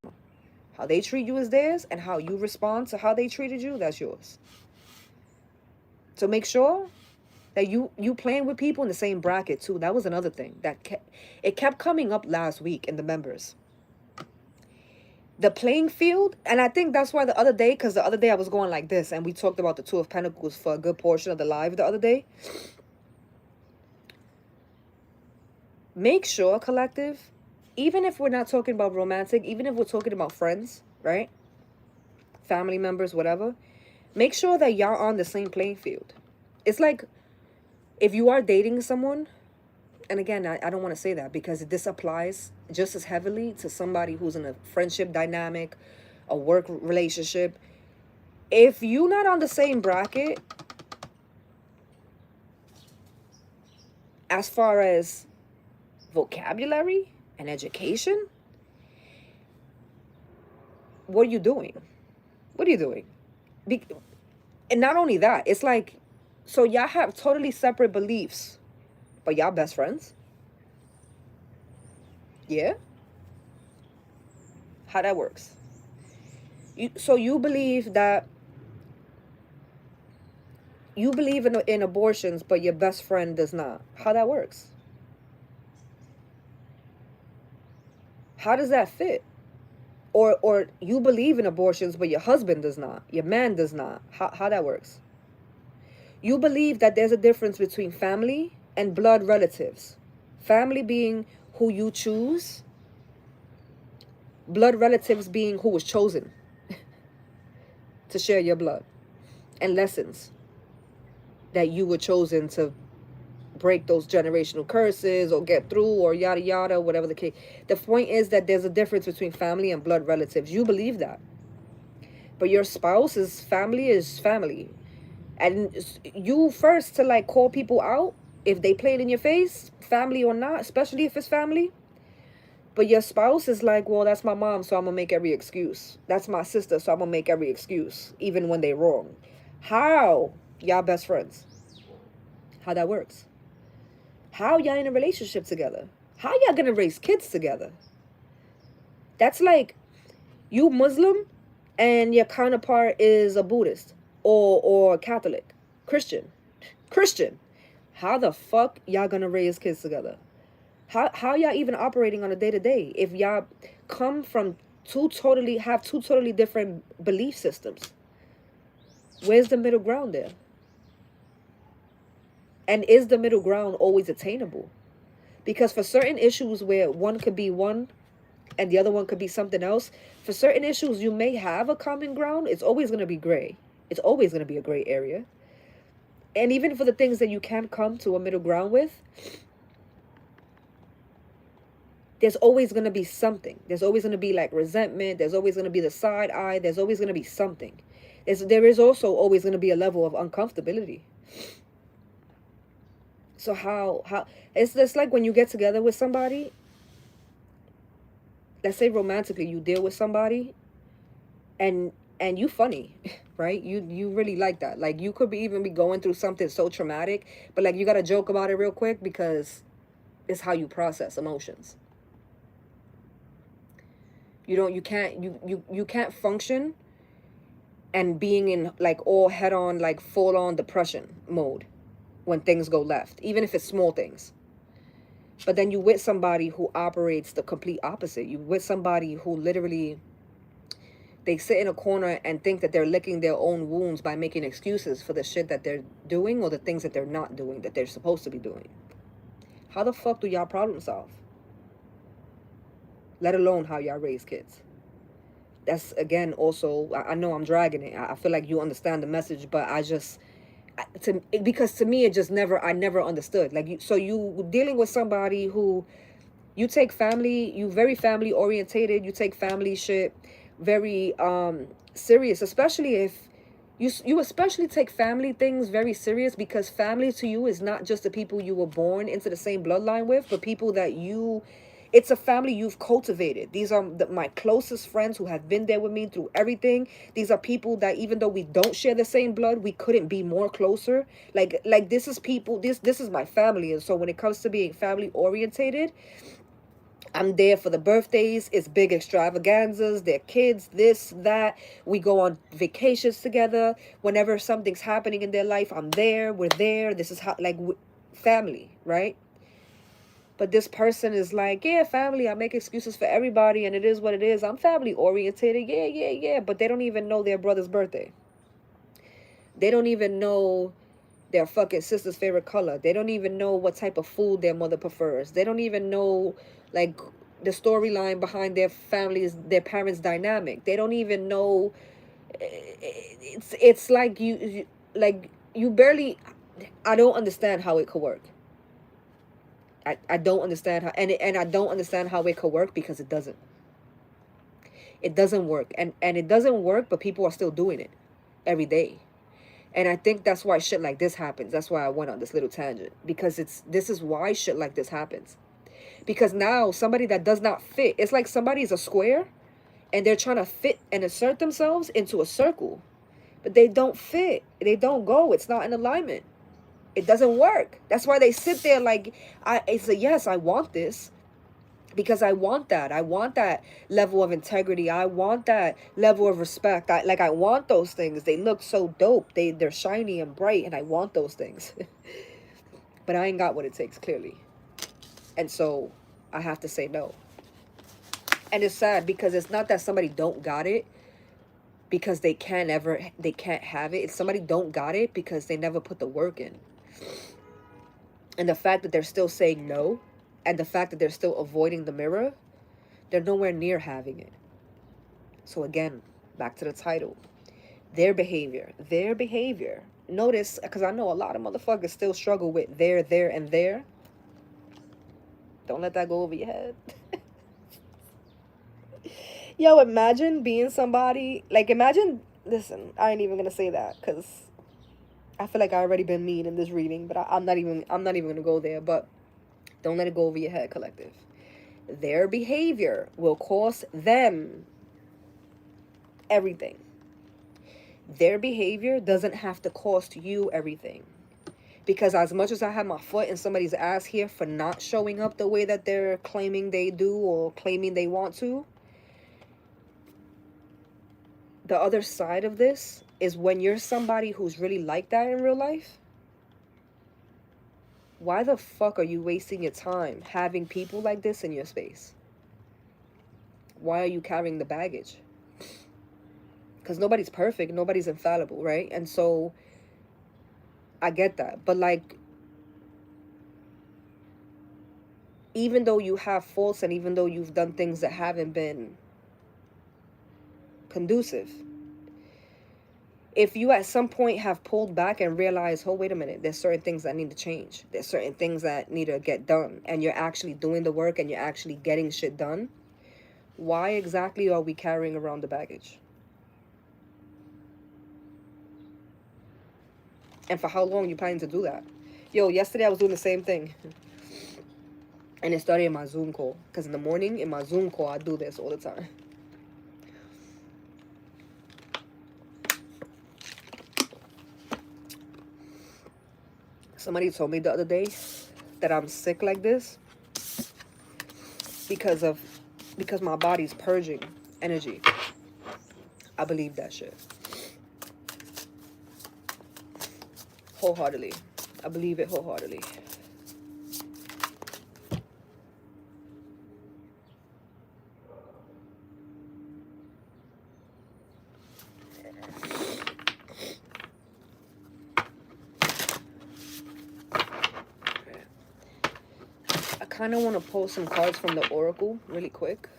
How they treat you is theirs, and how you respond to how they treated you, that's yours. So make sure that you playing with people in the same bracket too. That was another thing that kept coming up last week in the members. The playing field, and I think that's why the other day, because the other day I was going like this, and we talked about the Two of Pentacles for a good portion of the live the other day. Make sure, collective, even if we're not talking about romantic, even if we're talking about friends, right? Family members, whatever. Make sure that y'all are on the same playing field. It's like, if you are dating someone, and again, I don't want to say that because this applies just as heavily to somebody who's in a friendship dynamic, a work relationship. If you're not on the same bracket, as far as vocabulary and education, what are you doing? What are you doing? And not only that, it's like, so y'all have totally separate beliefs, but y'all best friends? Yeah? How that works? So you believe that, you believe in abortions, but your best friend does not. How that works? How does that fit? Or you believe in abortions, but your husband does not. Your man does not. How that works? You believe that there's a difference between family and blood relatives. Family being who you choose. Blood relatives being who was chosen to share your blood. And lessons that you were chosen to break those generational curses or get through or yada yada, whatever the case. The point is that there's a difference between family and blood relatives. You believe that. But your spouse's family is family. And you first to like call people out if they play it in your face, family or not, especially if it's family. But your spouse is like, well, that's my mom, so I'm going to make every excuse. That's my sister, so I'm going to make every excuse, even when they're wrong. How y'all best friends? How that works? How y'all in a relationship together? How y'all going to raise kids together? That's like you Muslim and your counterpart is a Buddhist or Catholic, Christian. How the fuck y'all gonna raise kids together? How y'all even operating on a day-to-day if y'all come from two totally different belief systems? Where's the middle ground there? And is the middle ground always attainable? Because for certain issues where one could be one and the other one could be something else, for certain issues you may have a common ground, it's always going to be gray. It's always going to be a gray area. And even for the things that you can't come to a middle ground with, there's always going to be something. There's always going to be like resentment. There's always going to be the side eye. There's always going to be something. There is also always going to be a level of uncomfortability. So how it's just like when you get together with somebody, let's say romantically, you deal with somebody and you funny, right? You really like that. Like you could even be going through something so traumatic, but like you got to joke about it real quick because it's how you process emotions. You can't function and being in like all head on, like full on depression mode when things go left, even if it's small things. But then you with somebody who operates the complete opposite. You with somebody who literally, they sit in a corner and think that they're licking their own wounds by making excuses for the shit that they're doing or the things that they're not doing that they're supposed to be doing. How the fuck do y'all problem solve? Let alone how y'all raise kids. That's, again, also, I know I'm dragging it. I feel like you understand the message, but because to me, it just I never understood. Like, so you dealing with somebody who, you take family, you very family orientated, you take family shit very serious, especially if you especially take family things very serious, because family to you is not just the people you were born into the same bloodline with, but people that it's a family you've cultivated. These are my closest friends who have been there with me through everything. These are people that even though we don't share the same blood, we couldn't be more closer. Like this is people, this is my family. And so when it comes to being family orientated, I'm there for the birthdays. It's big extravaganzas. Their kids, this, that. We go on vacations together. Whenever something's happening in their life, I'm there. We're there. This is how, like, family, right? But this person is like, yeah, family. I make excuses for everybody, and it is what it is. I'm family orientated. Yeah. But they don't even know their brother's birthday. They don't even know their fucking sister's favorite color. They don't even know what type of food their mother prefers. They don't even know, like, the storyline behind their their parents' dynamic. They don't even know. It's like you barely. I don't understand how it could work. I don't understand how, and I don't understand how it could work because it doesn't. It doesn't work, and it doesn't work, but people are still doing it every day. And I think that's why shit like this happens. That's why I went on this little tangent. Because this is why shit like this happens. Because now somebody that does not fit, it's like somebody's a square and they're trying to fit and insert themselves into a circle. But they don't fit. They don't go. It's not in alignment. It doesn't work. That's why they sit there like, it's a yes, I want this. Because I want that. I want that level of integrity. I want that level of respect. I want those things. They look so dope. They're shiny and bright, and I want those things. But I ain't got what it takes, clearly. And so I have to say no. And it's sad because it's not that somebody don't got it because they can't have it. It's somebody don't got it because they never put the work in. And the fact that they're still saying no, and the fact that they're still avoiding the mirror, they're nowhere near having it. So again, back to the title. Their behavior. Notice, because I know a lot of motherfuckers still struggle with there, and there. Don't let that go over your head. Yo, imagine being somebody, like imagine, listen, I ain't even going to say that because I feel like I already been mean in this reading, but I'm not even going to go there, but don't let it go over your head, collective. Their behavior will cost them everything. Their behavior doesn't have to cost you everything. Because as much as I have my foot in somebody's ass here for not showing up the way that they're claiming they do or claiming they want to, the other side of this is when you're somebody who's really like that in real life, why the fuck are you wasting your time having people like this in your space? Why are you carrying the baggage? Because nobody's perfect. Nobody's infallible, right? And so I get that. But like, even though you have faults and even though you've done things that haven't been conducive, if you at some point have pulled back and realized, oh, wait a minute, there's certain things that need to change. There's certain things that need to get done. And you're actually doing the work and you're actually getting shit done. Why exactly are we carrying around the baggage? And for how long you planning to do that? Yo, yesterday I was doing the same thing. And it started in my Zoom call. Because in the morning, in my Zoom call, I do this all the time. Somebody told me the other day that I'm sick like this because my body's purging energy. I believe that shit. Wholeheartedly. I believe it wholeheartedly. I kind of want to pull some cards from the Oracle really quick.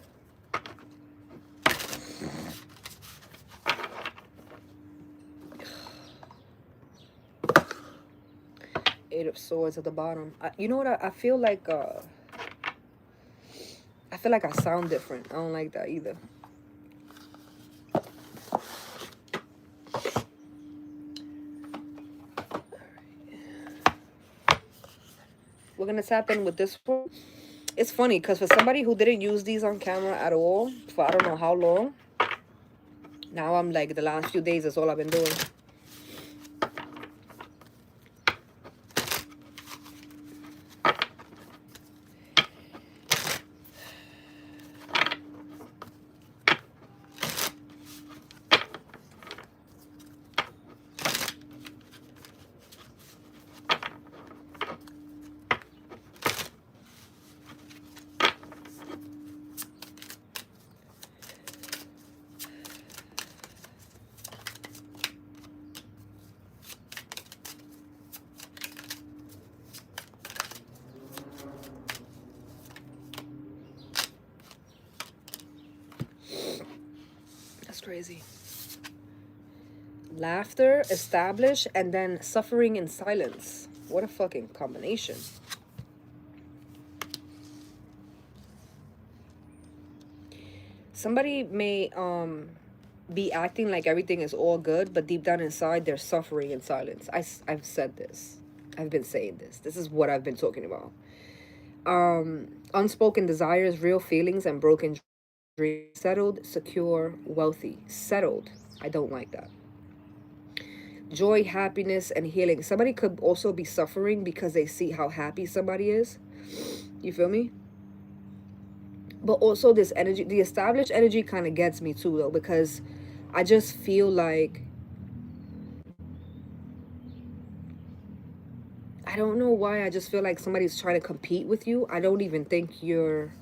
Eight of Swords at the bottom. You know what? I feel like I sound different. I don't like that either. We're gonna tap in with this one. It's funny because for somebody who didn't use these on camera at all for I don't know how long, now I'm like, the last few days is all I've been doing. That's crazy. Laughter, establish, and then suffering in silence. What a fucking combination. Somebody may be acting like everything is all good, but deep down inside they're suffering in silence. I've said this. I've been saying this. This is what I've been talking about. Unspoken desires, real feelings, and broken dreams. Settled, secure, wealthy. Settled. I don't like that. Joy, happiness, and healing. Somebody could also be suffering because they see how happy somebody is. You feel me? But also this energy, the established energy kind of gets me too, though, because I just feel like, I don't know why, I just feel like somebody's trying to compete with you. I don't even think you're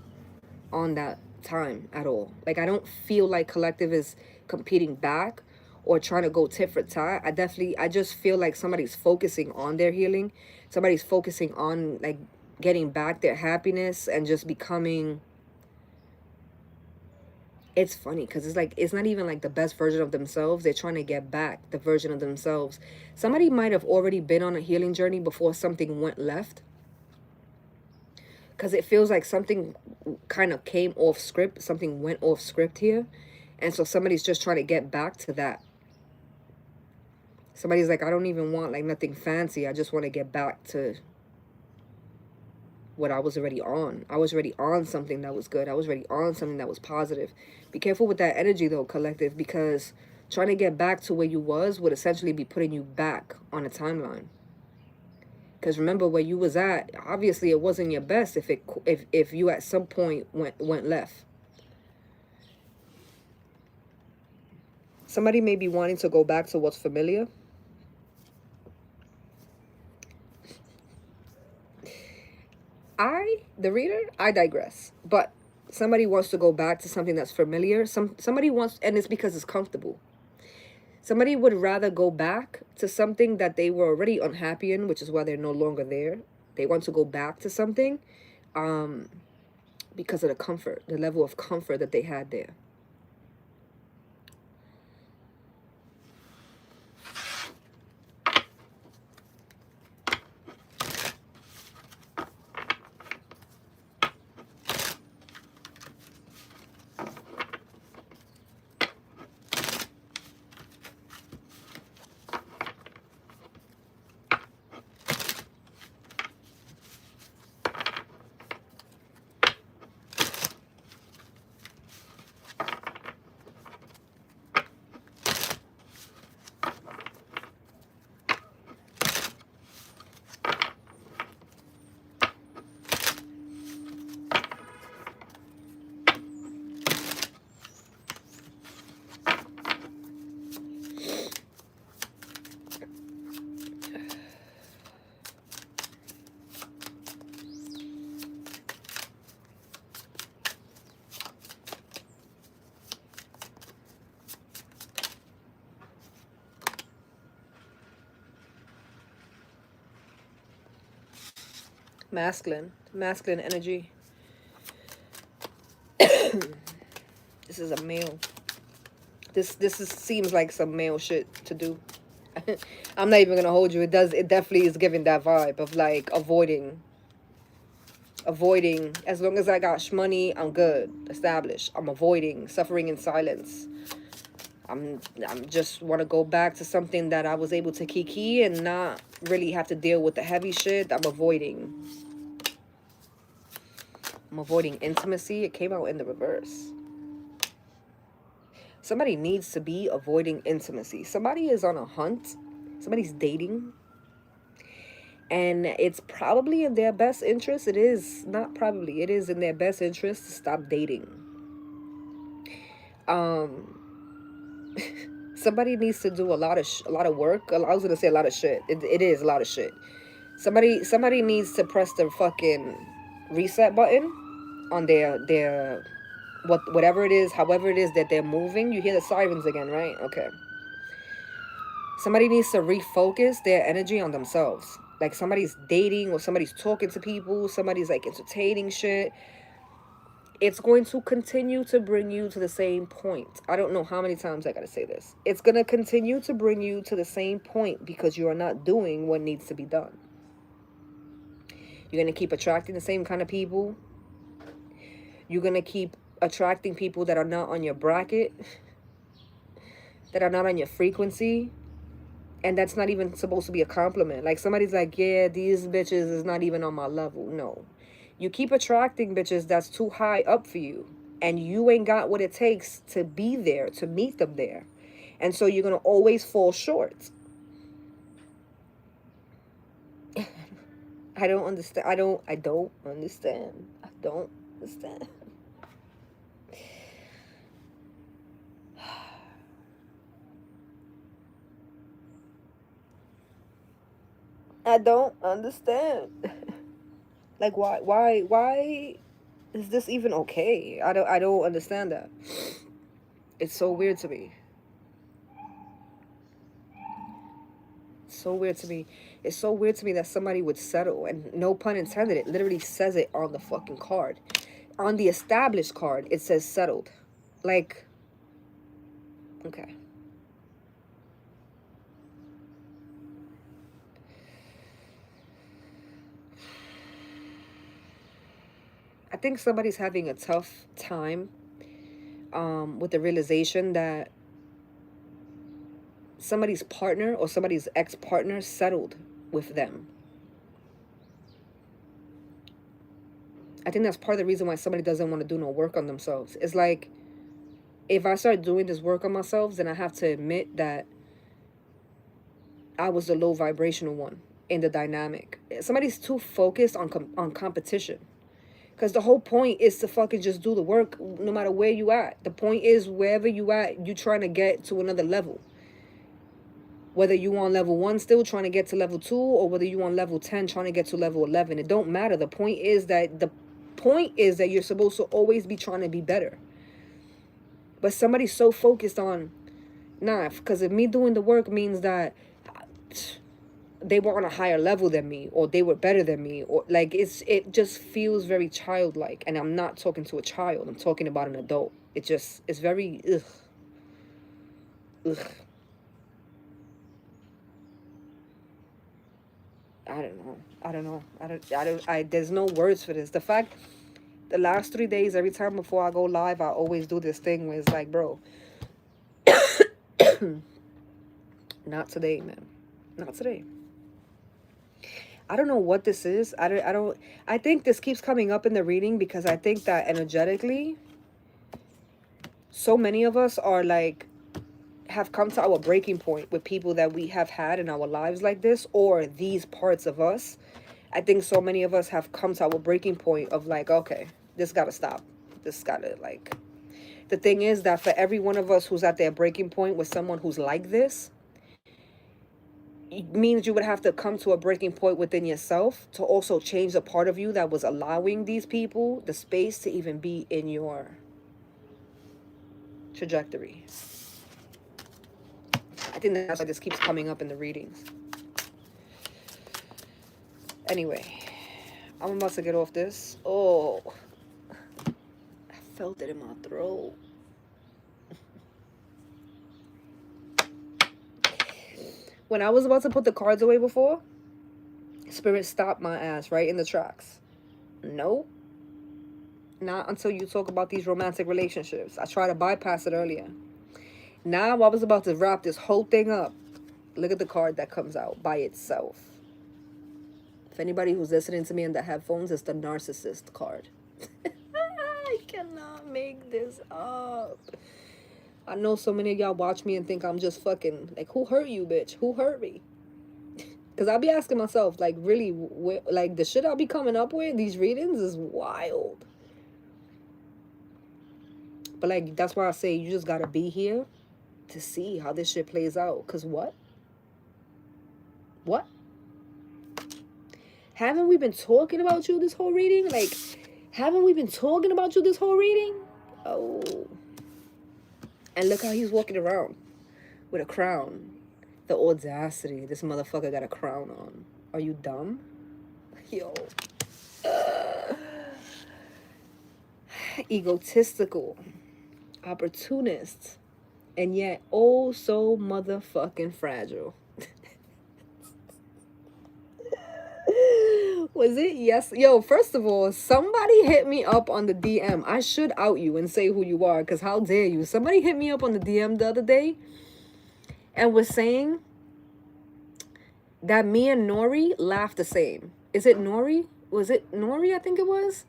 on that time at all. Like, I don't feel like collective is competing back or trying to go tit for tat. I just feel like somebody's focusing on their healing. Somebody's focusing on, like, getting back their happiness and just becoming... It's funny because it's like, it's not even like the best version of themselves. They're trying to get back the version of themselves. Somebody might have already been on a healing journey before something went left. Because it feels like something kind of came off script. Something went off script here. And so somebody's just trying to get back to that. Somebody's like, I don't even want like nothing fancy. I just want to get back to what I was already on. I was already on something that was good. I was already on something that was positive. Be careful with that energy though, collective, because trying to get back to where you was would essentially be putting you back on a timeline. Because remember where you was at, obviously it wasn't your best if you at some point went left. Somebody may be wanting to go back to what's familiar. The reader, I digress. But somebody wants to go back to something that's familiar. Somebody wants, and it's because it's comfortable. Somebody would rather go back to something that they were already unhappy in, which is why they're no longer there. They want to go back to something because of the comfort, the level of comfort that they had there. Masculine energy. This is a male. Seems like some male shit to do. I'm not even gonna hold you. It definitely is giving that vibe of like avoiding. As long as I got shmoney, I'm good. Established. I'm avoiding suffering in silence. I'm just want to go back to something that I was able to kiki and not really have to deal with the heavy shit. I'm avoiding intimacy. It came out in the reverse. Somebody needs to be avoiding intimacy. Somebody is on a hunt. Somebody's dating. And it's probably in their best interest. It is not probably. It is in their best interest to stop dating. Somebody needs to do a lot of work. I was gonna say a lot of shit. It is a lot of shit. Somebody needs to press the fucking reset button on their whatever it is, however it is that they're moving. You hear the sirens again, right? Okay. Somebody needs to refocus their energy on themselves. Like somebody's dating or somebody's talking to people, somebody's like entertaining shit. It's going to continue to bring you to the same point. I don't know how many times I gotta say this. It's gonna continue to bring you to the same point because you are not doing what needs to be done. You're gonna keep attracting the same kind of people. You're gonna keep attracting people that are not on your bracket, that are not on your frequency. And that's not even supposed to be a compliment. Like somebody's like, yeah, these bitches is not even on my level. No. You keep attracting bitches that's too high up for you. And you ain't got what it takes to be there, to meet them there. And so you're going to always fall short. I don't understand. I don't understand. I don't understand. I don't understand. Like why is this even okay? I don't understand that. It's so weird to me. So weird to me. It's so weird to me that somebody would settle, and no pun intended, it literally says it on the fucking card. On the established card, it says settled. Like, okay. I think somebody's having a tough time with the realization that somebody's partner or somebody's ex-partner settled with them. I think that's part of the reason why somebody doesn't want to do no work on themselves. It's like, if I start doing this work on myself, then I have to admit that I was the low vibrational one in the dynamic. Somebody's too focused on competition. Because the whole point is to fucking just do the work no matter where you at. The point is, wherever you at, you trying to get to another level. Whether you on level 1 still trying to get to level 2, or whether you on level 10 trying to get to level 11. It don't matter. The point is that you're supposed to always be trying to be better. But somebody's so focused on, nah, because if me doing the work means that they were on a higher level than me, or they were better than me, or like it just feels very childlike. And I'm not talking to a child, I'm talking about an adult. It's very ugh. I don't know. There's no words for this. The last 3 days, every time before I go live, I always do this thing where it's like, bro, not today, man. Not today. I don't know what this is. I think this keeps coming up in the reading because I think that energetically, so many of us are like, have come to our breaking point with people that we have had in our lives like this, or these parts of us. I think so many of us have come to our breaking point of like, okay, this gotta stop. This gotta, like, the thing is that for every one of us who's at their breaking point with someone who's like this, it means you would have to come to a breaking point within yourself to also change the part of you that was allowing these people the space to even be in your trajectory. I think that's why this keeps coming up in the readings. Anyway, I'm about to get off this. Oh, I felt it in my throat. When I was about to put the cards away before, Spirit stopped my ass right in the tracks. Nope. Not until you talk about these romantic relationships. I tried to bypass it earlier. Now I was about to wrap this whole thing up. Look at the card that comes out by itself. If anybody who's listening to me in the headphones, it's the narcissist card. I cannot make this up. I know so many of y'all watch me and think I'm just fucking, like, who hurt you, bitch? Who hurt me? Because I'll be asking myself, like, really, like, the shit I'll be coming up with, these readings is wild. But, like, that's why I say you just gotta be here to see how this shit plays out. Because what? What? Haven't we been talking about you this whole reading? Like, haven't we been talking about you this whole reading? Oh. And look how he's walking around with a crown. The audacity. This motherfucker got a crown on. Are you dumb? Yo. Egotistical. Opportunist. And yet, oh so motherfucking fragile. Was it? Yes. Yo, first of all, somebody hit me up on the DM. I should out you and say who you are, because how dare you? Somebody hit me up on the DM the other day and was saying that me and Nori laughed the same. Is it Nori? Was it Nori? I think it was.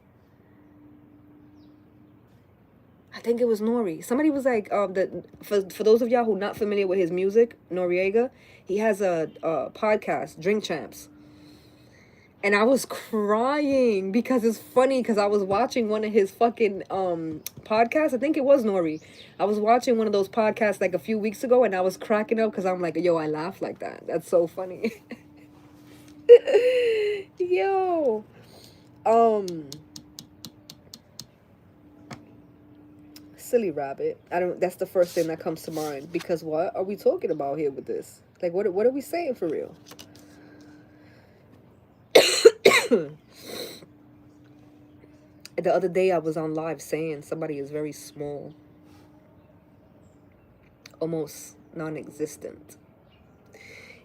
I think it was Nori. Somebody was like, for those of y'all who not familiar with his music, Noriega, he has a podcast, Drink Champs. And I was crying because it's funny because I was watching one of his fucking podcasts. I think it was Nori. I was watching one of those podcasts like a few weeks ago and I was cracking up because I'm like, yo, I laugh like that. That's so funny. Yo. Silly rabbit. That's the first thing that comes to mind because what are we talking about here with this? Like what are we saying for real? The other day I was on live saying somebody is very small, almost non-existent,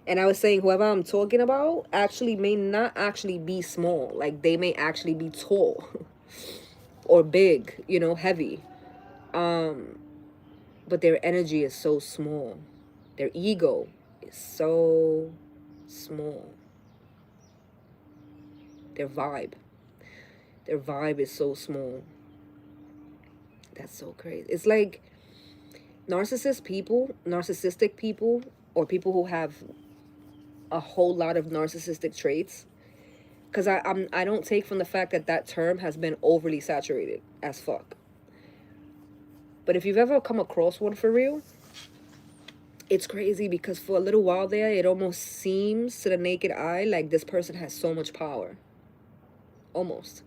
and I was saying whoever I'm talking about actually may not actually be small, like they may actually be tall or big, you know, heavy, but their energy is so small, their ego is so small, their vibe is so small. That's so crazy. It's like narcissistic people, or people who have a whole lot of narcissistic traits. Because I don't take from the fact that term has been overly saturated as fuck. But if you've ever come across one for real, it's crazy because for a little while there, it almost seems to the naked eye like this person has so much power. Almost.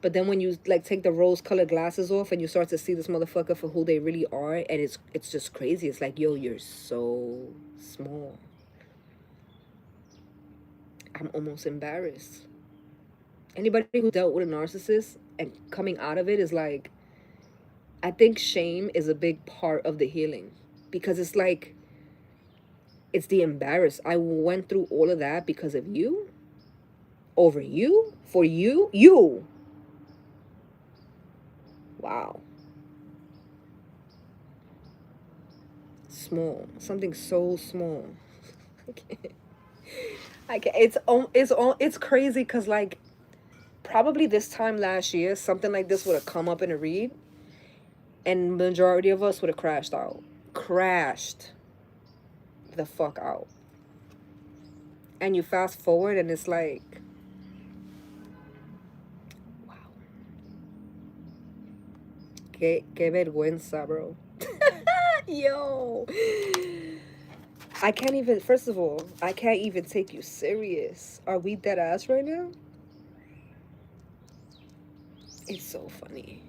But then when you like take the rose-colored glasses off and you start to see this motherfucker for who they really are, and it's just crazy. It's like, yo, you're so small. I'm almost embarrassed. Anybody who dealt with a narcissist and coming out of it is like, I think shame is a big part of the healing, because it's like, it's the embarrassed. I went through all of that because of you, over you, for you. Wow. Small. Something so small. I can't. It's crazy because like probably this time last year something like this would have come up in a read and majority of us would have crashed the fuck out. And you fast forward and it's like, wow. Que vergüenza, bro. Yo. I can't even, first of all, I can't even take you serious. Are we dead ass right now? It's so funny.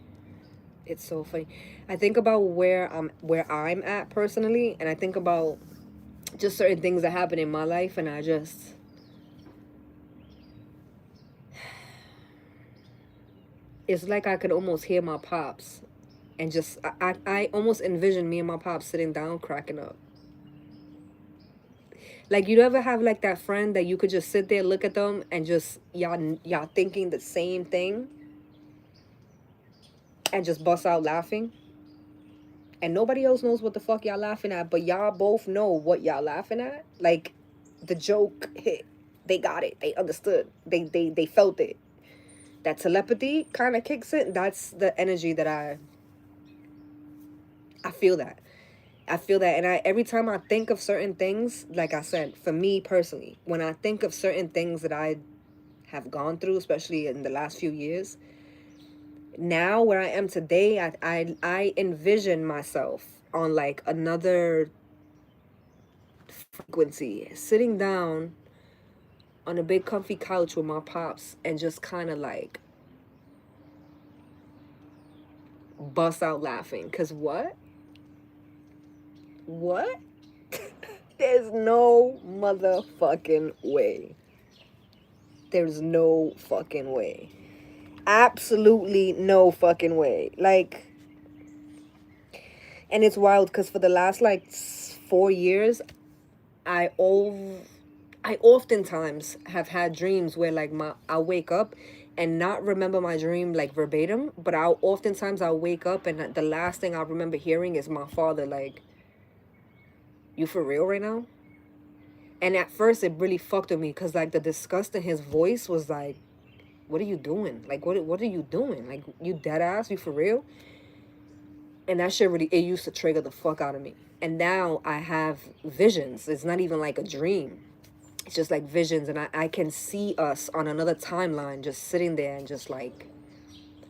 It's so funny. I think about where I'm at personally, and I think about just certain things that happen in my life, and I just, it's like I could almost hear my pops, and just I almost envision me and my pops sitting down cracking up. Like, you ever have like that friend that you could just sit there, look at them, and just y'all thinking the same thing, and just bust out laughing, and nobody else knows what the fuck y'all laughing at, but y'all both know what y'all laughing at. Like, the joke hit, they got it, they understood, they felt it. That telepathy kind of kicks in. That's the energy that I feel that. I feel that, and every time I think of certain things, like I said, for me personally, when I think of certain things that I have gone through, especially in the last few years, now where I am today, I envision myself on like another frequency, sitting down on a big comfy couch with my pops and just kind of like bust out laughing. Cause what? There's no motherfucking way. There's no fucking way. Absolutely no fucking way. Like, and it's wild because for the last like 4 years, I oftentimes have had dreams where like I'll wake up and not remember my dream like verbatim, but I'll wake up and the last thing I remember hearing is my father like, "You for real right now?" And at first it really fucked with me because like the disgust in his voice was like, "What are you doing? Like, what are you doing? Like, you dead ass? You for real?" And that shit really, it used to trigger the fuck out of me. And now I have visions. It's not even like a dream. It's just like visions. And I can see us on another timeline just sitting there and just like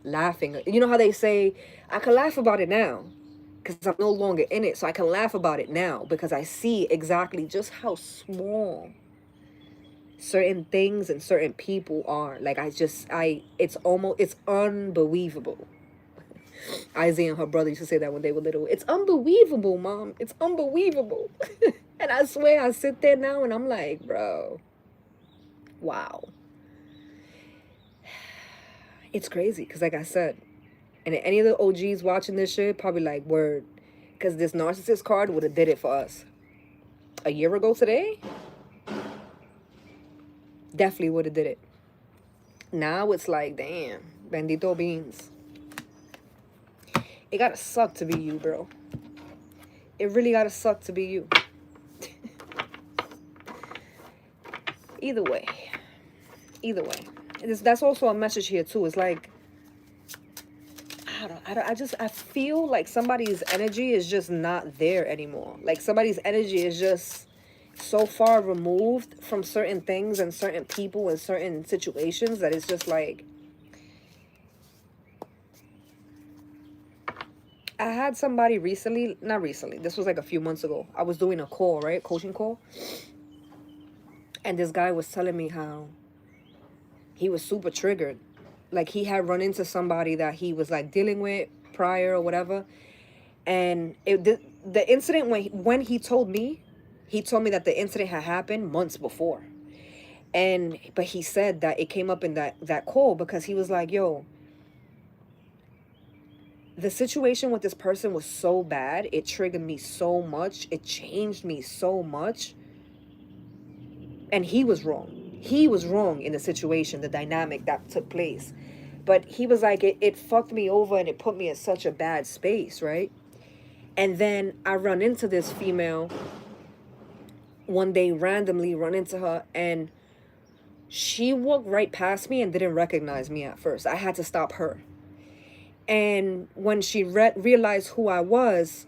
laughing. You know how they say, I can laugh about it now because I'm no longer in it. So I can laugh about it now because I see exactly just how small certain things and certain people are. Like, it's unbelievable. Isaiah and her brother used to say that when they were little. It's unbelievable, Mom. It's unbelievable. And I swear I sit there now and I'm like, bro, wow. It's crazy because like I said, and any of the OGs watching this shit probably like, word, because this narcissist card would have did it for us a year ago today. Definitely would have did it. Now it's like, damn, bendito beans. It gotta suck to be you, bro. It really gotta suck to be you. Either way. That's also a message here too. It's like, I feel like somebody's energy is just not there anymore. Like somebody's energy is just so far removed from certain things and certain people and certain situations that it's just like, I had somebody not recently, this was like a few months ago. I was doing a call, right? Coaching call. And this guy was telling me how he was super triggered. Like he had run into somebody that he was like dealing with prior or whatever. And the incident, when he told me that the incident had happened months before. But he said that it came up in that call because he was like, yo, the situation with this person was so bad. It triggered me so much. It changed me so much. And he was wrong. He was wrong in the situation, the dynamic that took place. But he was like, it fucked me over and it put me in such a bad space, right? And then I run into this female one day, randomly run into her, and she walked right past me and didn't recognize me at first. I had to stop her. And when she realized who I was,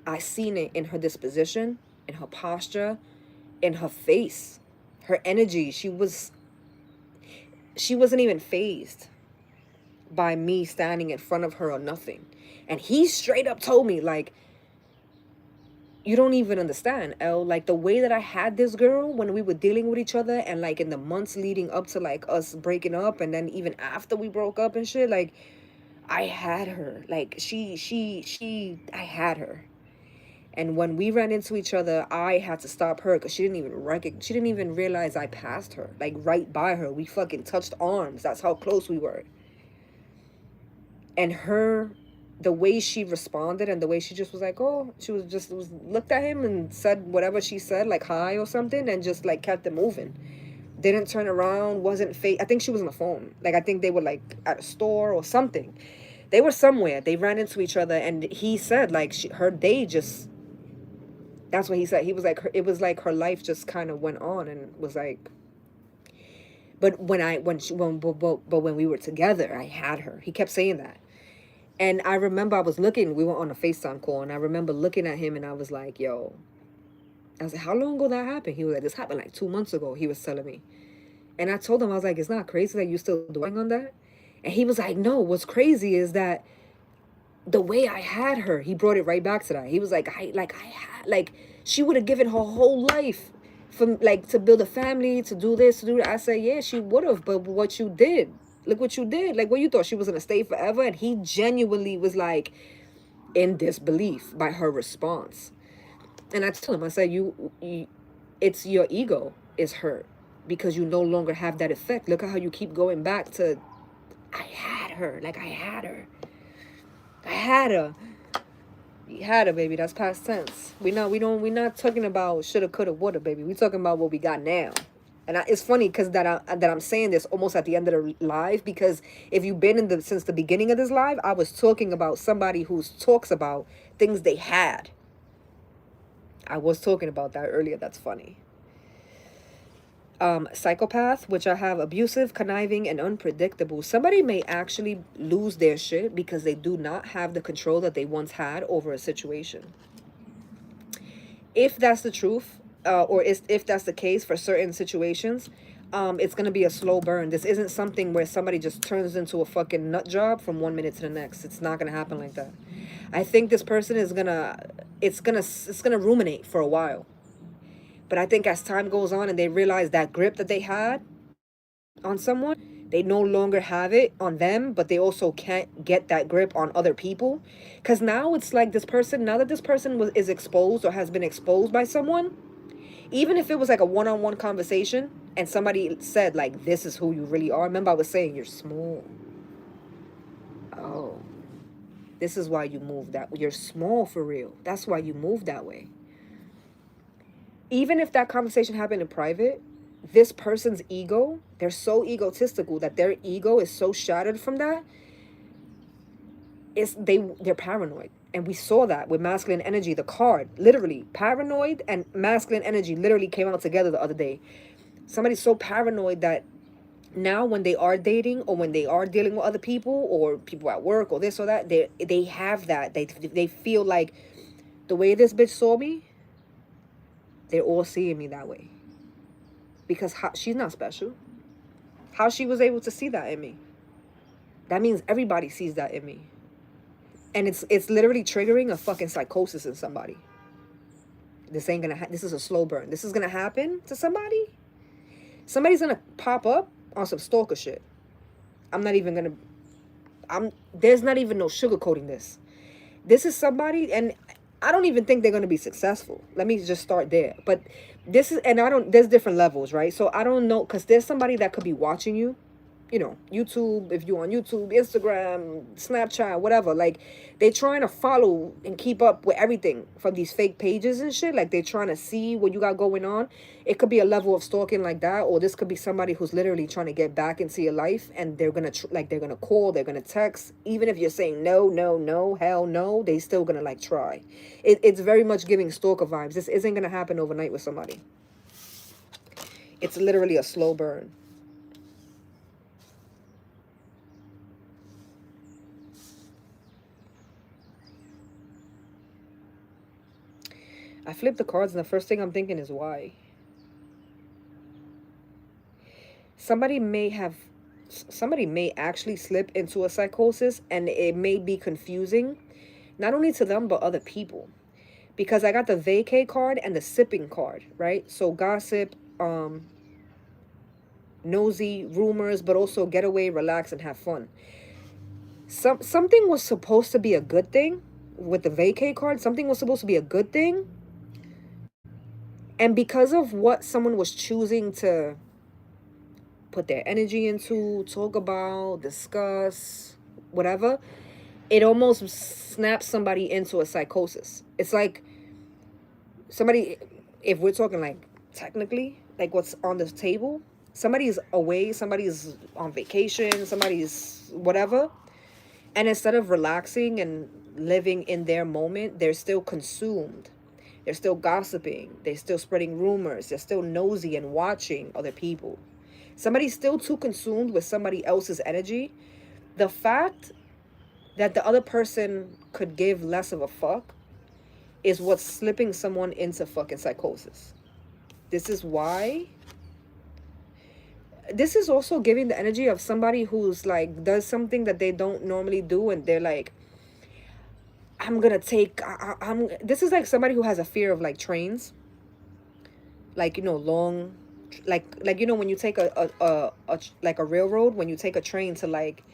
I seen it in her disposition, in her posture, in her face, her energy. She wasn't even fazed by me standing in front of her or nothing. And he straight up told me, like, you don't even understand, Elle. Like, the way that I had this girl when we were dealing with each other and, like, in the months leading up to, like, us breaking up and then even after we broke up and shit, like, I had her. Like, I had her. And when we ran into each other, I had to stop her because she didn't even realize I passed her. Like, right by her. We fucking touched arms. That's how close we were. And the way she responded and the way she just was like, oh, she was looked at him and said whatever she said, like hi or something, and just like kept it moving. Didn't turn around, wasn't fake. I think she was on the phone. Like, I think they were like at a store or something. They were somewhere. They ran into each other, and he said like her day just. That's what he said. He was like, it was like her life just kind of went on and was like. But when we were together, I had her. He kept saying that. And I remember I was looking, we were on a FaceTime call, and I remember looking at him and I was like, yo, I was like, how long ago that happened? He was like, this happened like 2 months ago, he was telling me. And I told him, I was like, it's not crazy that you still doing on that? And he was like, no, what's crazy is that the way I had her, he brought it right back to that. He was like, she would have given her whole life from like to build a family, to do this, to do that. I said, yeah, she would have, but what you did, look what you did. Like, what you thought she was gonna stay forever? And he genuinely was like in disbelief by her response. And I told him, I said, you it's your ego is hurt because you no longer have that effect. Look at how you keep going back to, I had her, like I had her. I had her. We had her, baby. That's past tense. We're not talking about shoulda, coulda, woulda, baby. We talking about what we got now. And it's funny because that I'm saying this almost at the end of the live, because if you've been since the beginning of this live, I was talking about somebody who talks about things they had. I was talking about that earlier. That's funny. Psychopath, which I have abusive, conniving, and unpredictable. Somebody may actually lose their shit because they do not have the control that they once had over a situation. If that's the truth, if that's the case for certain situations, it's going to be a slow burn. This isn't something where somebody just turns into a fucking nut job from 1 minute to the next. It's not going to happen like that. I think this person is it's going to ruminate for a while. But I think as time goes on and they realize that grip that they had on someone, they no longer have it on them, but they also can't get that grip on other people. Because now it's like now that this person is exposed or has been exposed by someone, even if it was like a one-on-one conversation and somebody said like, this is who you really are. Remember I was saying you're small. Oh, this is why you move that way. You're small for real. That's why you move that way. Even if that conversation happened in private, this person's ego, they're so egotistical that their ego is so shattered from that. They're paranoid. And we saw that with masculine energy, the card, literally paranoid and masculine energy literally came out together the other day. Somebody's so paranoid that now when they are dating or when they are dealing with other people or people at work or this or that, they have that. They feel like the way this bitch saw me, they're all seeing me that way. Because she's not special. How she was able to see that in me. That means everybody sees that in me. And it's literally triggering a fucking psychosis in somebody. This ain't gonna this is a slow burn. This is gonna happen to somebody. Somebody's gonna pop up on some stalker shit. There's not even no sugarcoating this. This is somebody, and I don't even think they're going to be successful. Let me just start there. But there's different levels, right? So I don't know, because there's somebody that could be watching you, YouTube, if you're on YouTube, Instagram, Snapchat, whatever. Like, they're trying to follow and keep up with everything from these fake pages and shit. Like, they're trying to see what you got going on. It could be a level of stalking like that, or this could be somebody who's literally trying to get back into your life, and they're gonna they're gonna call, they're gonna text, even if you're saying no, no, no, hell no, they still gonna like try. It's very much giving stalker vibes. This isn't gonna happen overnight with somebody. It's literally a slow burn. I flip the cards and the first thing I'm thinking is why. Somebody may actually slip into a psychosis, and it may be confusing, not only to them, but other people. Because I got the vacay card and the sipping card, right? So gossip, nosy, rumors, but also get away, relax, and have fun. Something was supposed to be a good thing with the vacay card. Something was supposed to be a good thing. And because of what someone was choosing to put their energy into, talk about, discuss, whatever, it almost snaps somebody into a psychosis. It's like somebody, if we're talking like technically, like what's on the table, somebody's away, somebody's on vacation, somebody's whatever, and instead of relaxing and living in their moment, they're still consumed. They're still gossiping. They're still spreading rumors. They're still nosy and watching other people. Somebody's still too consumed with somebody else's energy. The fact that the other person could give less of a fuck is what's slipping someone into fucking psychosis. This is why. This is also giving the energy of somebody who's like does something that they don't normally do, and they're like, I'm gonna take. This is like somebody who has a fear of like trains, like, you know, long, like you know, when you take a like a railroad, when you take a train to like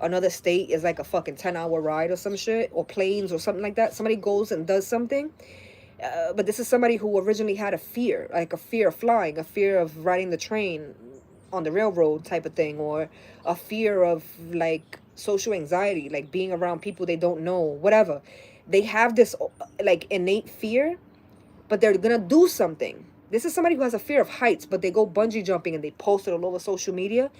another state, is like a fucking 10-hour ride or some shit, or planes or something like that. Somebody goes and does something, but this is somebody who originally had a fear, like a fear of flying, a fear of riding the train on the railroad type of thing, or a fear of like social anxiety, like being around people they don't know, whatever. They have this like innate fear, but they're gonna do something. This is somebody who has a fear of heights, but they go bungee jumping and they post it all over social media,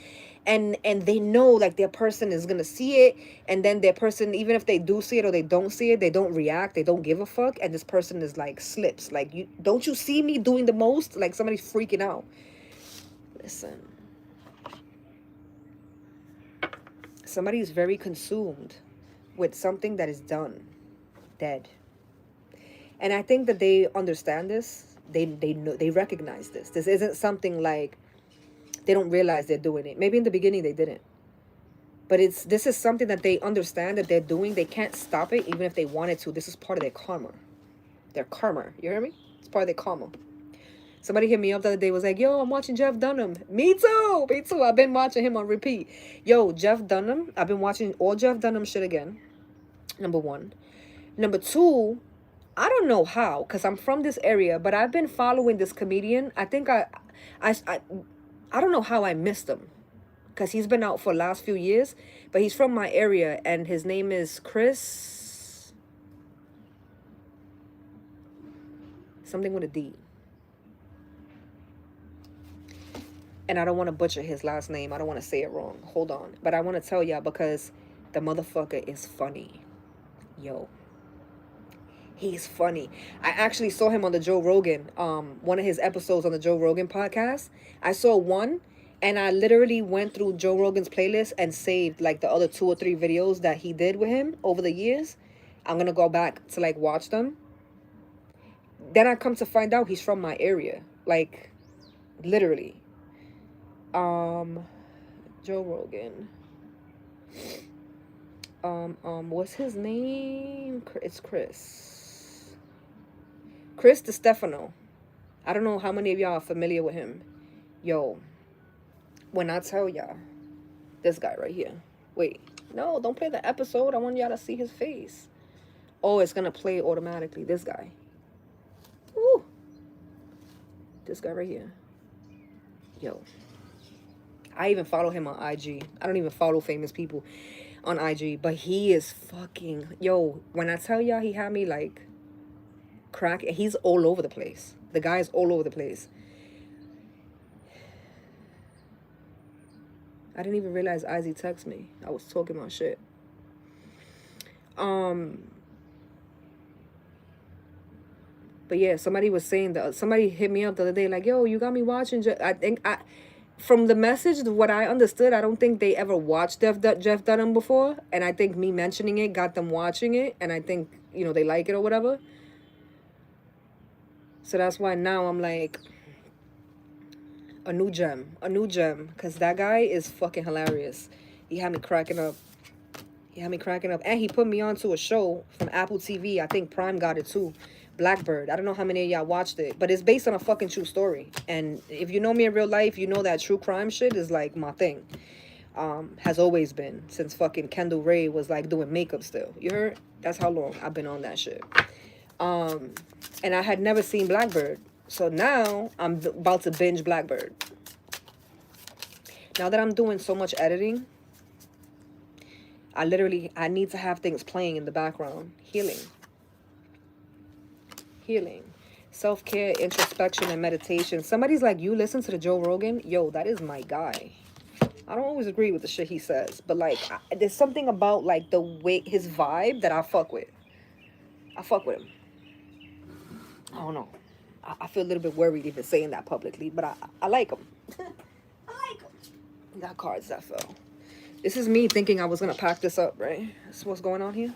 and they know like their person is gonna see it, and then their person, even if they do see it or they don't see it, they don't react, they don't give a fuck, and this person is like slips, like, you don't you see me doing the most? Like somebody's freaking out. Listen, somebody is very consumed with something that is done, dead. And I think that they understand this. They know, they recognize this. This isn't something like they don't realize they're doing it. Maybe in the beginning they didn't. But this is something that they understand that they're doing. They can't stop it even if they wanted to. This is part of their karma. Their karma. You hear me? It's part of their karma. Somebody hit me up the other day, was like, yo, I'm watching Jeff Dunham. Me too. Me too. I've been watching him on repeat. Yo, Jeff Dunham. I've been watching all Jeff Dunham shit again. Number one. Number two, I don't know how, because I'm from this area, but I've been following this comedian. I think I don't know how I missed him, because he's been out for the last few years, but he's from my area, and his name is Chris. Something with a D. And I don't want to butcher his last name. I don't want to say it wrong. Hold on. But I want to tell y'all because the motherfucker is funny. Yo. He's funny. I actually saw him on the Joe Rogan, one of his episodes on the Joe Rogan podcast. I saw one, and I literally went through Joe Rogan's playlist and saved like the other 2 or 3 videos that he did with him over the years. I'm going to go back to like watch them. Then I come to find out he's from my area. Like, literally. Joe Rogan. What's his name? It's Chris DiStefano. I don't know how many of y'all are familiar with him. Yo, when I tell y'all, this guy right here. Wait, no, don't play the episode. I want y'all to see his face. Oh, it's gonna play automatically. This guy. Woo. This guy right here. Yo. I even follow him on IG. I don't even follow famous people on IG, but he is fucking, yo, when I tell y'all he had me like crack, he's all over the place. The guy is all over the place. I didn't even realize Izzy texted me. I was talking my shit. But yeah, somebody was saying that, somebody hit me up the other day like, yo, you got me watching. From the message, what I understood, I don't think they ever watched Jeff Dunham before. And I think me mentioning it got them watching it. And I think, you know, they like it or whatever. So that's why now I'm like, a new gem. Because that guy is fucking hilarious. He had me cracking up. And he put me on to a show from Apple TV. I think Prime got it too. Blackbird. I don't know how many of y'all watched it, but it's based on a fucking true story. And if you know me in real life, you know that true crime shit is like my thing. Has always been since fucking Kendall Ray was like doing makeup still. You heard? That's how long I've been on that shit. And I had never seen Blackbird, so now I'm about to binge Blackbird. Now that I'm doing so much editing, I need to have things playing in the background. Healing. Healing. Self-care, introspection, and meditation. Somebody's like, you listen to the Joe Rogan? Yo, that is my guy. I don't always agree with the shit he says, but like, there's something about like the way, his vibe that I fuck with. I fuck with him. I don't know. I feel a little bit worried even saying that publicly, but I like him. I like him. Got cards that fell. This is me thinking I was going to pack this up, right? That's what's going on here.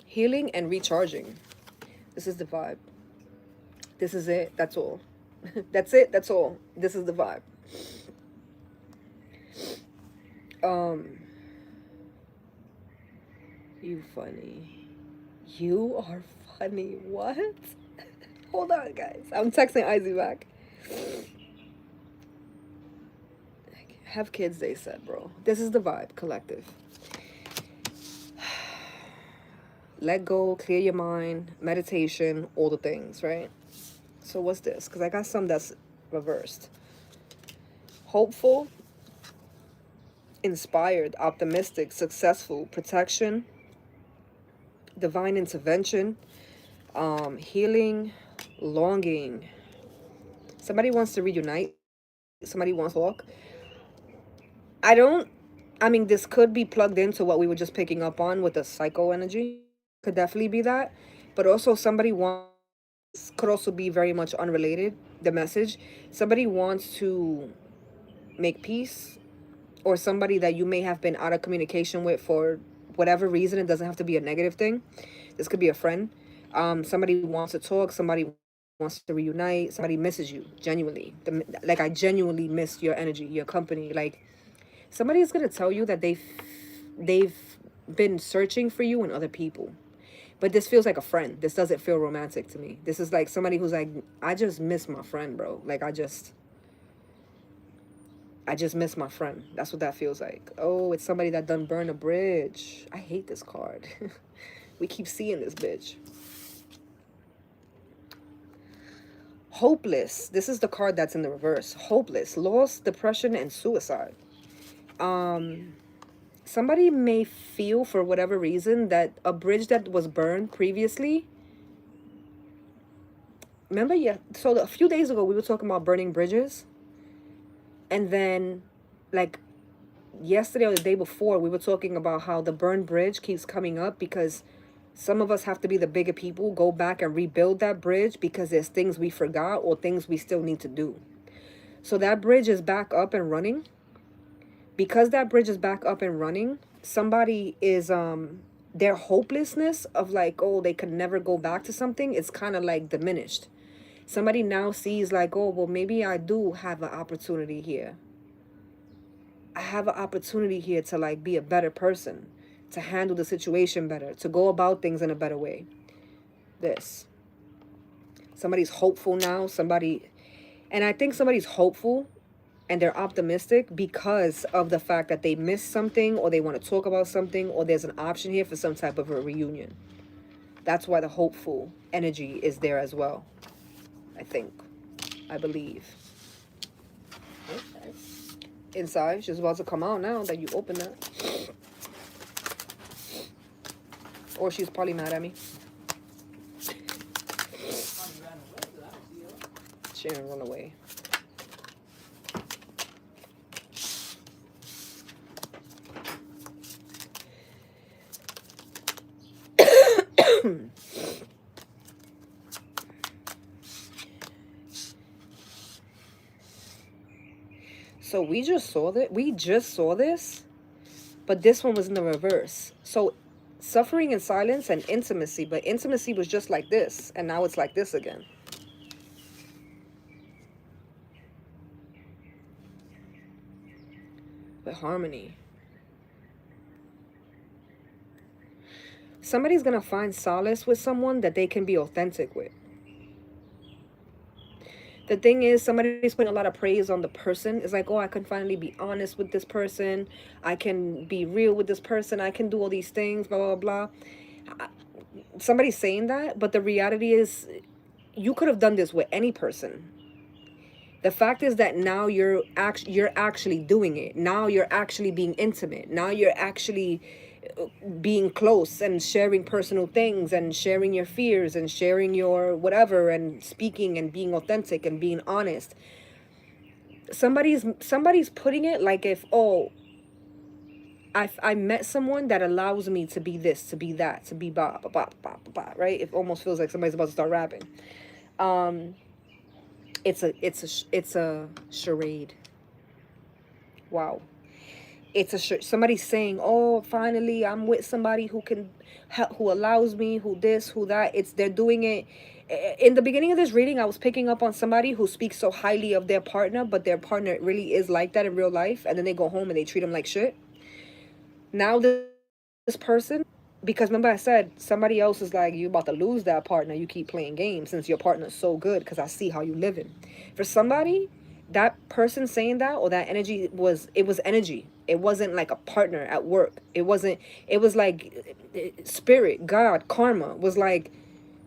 Healing and recharging. This is the vibe. This is it. That's all. That's it. That's all. This is the vibe. You funny. You are funny. What? Hold on, guys. I'm texting Izzy back. Have kids, they said, bro. This is the vibe, collective. Let go, clear your mind, meditation, all the things, right? So what's this? Because I got some that's reversed. Hopeful, inspired, optimistic, successful, protection, divine intervention, healing, longing. Somebody wants to reunite. Somebody wants to walk. I mean, this could be plugged into what we were just picking up on with the psycho energy. Could definitely be that. But also somebody wants, could also be very much unrelated, the message. Somebody wants to make peace, or somebody that you may have been out of communication with for whatever reason. It doesn't have to be a negative thing. This could be a friend. Somebody wants to talk. Somebody wants to reunite. Somebody misses you, genuinely. Like, I genuinely miss your energy, your company. Like, somebody is going to tell you that they've been searching for you in other people. But this feels like a friend. This doesn't feel romantic to me. This is like somebody who's like, I just miss my friend, bro. Like, I just miss my friend. That's what that feels like. Oh, it's somebody that done burn a bridge. I hate this card. We keep seeing this bitch. Hopeless. This is the card that's in the reverse. Hopeless. Loss, depression, and suicide. Somebody may feel, for whatever reason, that a bridge that was burned previously. Remember, yeah. So a few days ago, we were talking about burning bridges. And then, like, yesterday or the day before, we were talking about how the burned bridge keeps coming up because some of us have to be the bigger people, go back and rebuild that bridge because there's things we forgot or things we still need to do. So that bridge is back up and running. Because that bridge is back up and running, somebody is, their hopelessness of like, oh, they could never go back to something, it's kind of like diminished. Somebody now sees like, oh, well, maybe I do have an opportunity here. I have an opportunity here to like be a better person, to handle the situation better, to go about things in a better way. This. Somebody's hopeful now. And I think somebody's hopeful and they're optimistic because of the fact that they missed something, or they want to talk about something, or there's an option here for some type of a reunion. That's why the hopeful energy is there as well. I think. I believe. Okay. Inside, she's about to come out now that you open that. Or she's probably mad at me. She didn't run away. So we just saw this, but this one was in the reverse. So suffering in silence and intimacy, but intimacy was just like this, and now it's like this again. But harmony. Somebody's gonna find solace with someone that they can be authentic with. The thing is, somebody's putting a lot of praise on the person. It's like, oh, I can finally be honest with this person. I can be real with this person. I can do all these things, blah, blah, blah. Somebody's saying that, but the reality is you could have done this with any person. The fact is that now you're actually doing it. Now you're actually being intimate. Now you're actually being close and sharing personal things and sharing your fears and sharing your whatever and speaking and being authentic and being honest. Somebody's putting it like if, oh, I met someone that allows me to be this, to be that, to be blah blah blah blah blah, right? It almost feels like somebody's about to start rapping. It's a charade. Wow. Somebody's saying, oh, finally I'm with somebody who can help, who allows me, who this, who that. They're doing it. In the beginning of this reading, I was picking up on somebody who speaks so highly of their partner, but their partner really is like that in real life, and then they go home and they treat them like shit. Now this person, because remember I said somebody else is like, you about to lose that partner, you keep playing games since your partner's so good because I see how you living. For somebody, that person saying that, or that energy was energy. It wasn't like a partner at work. It was like spirit, God, karma was like,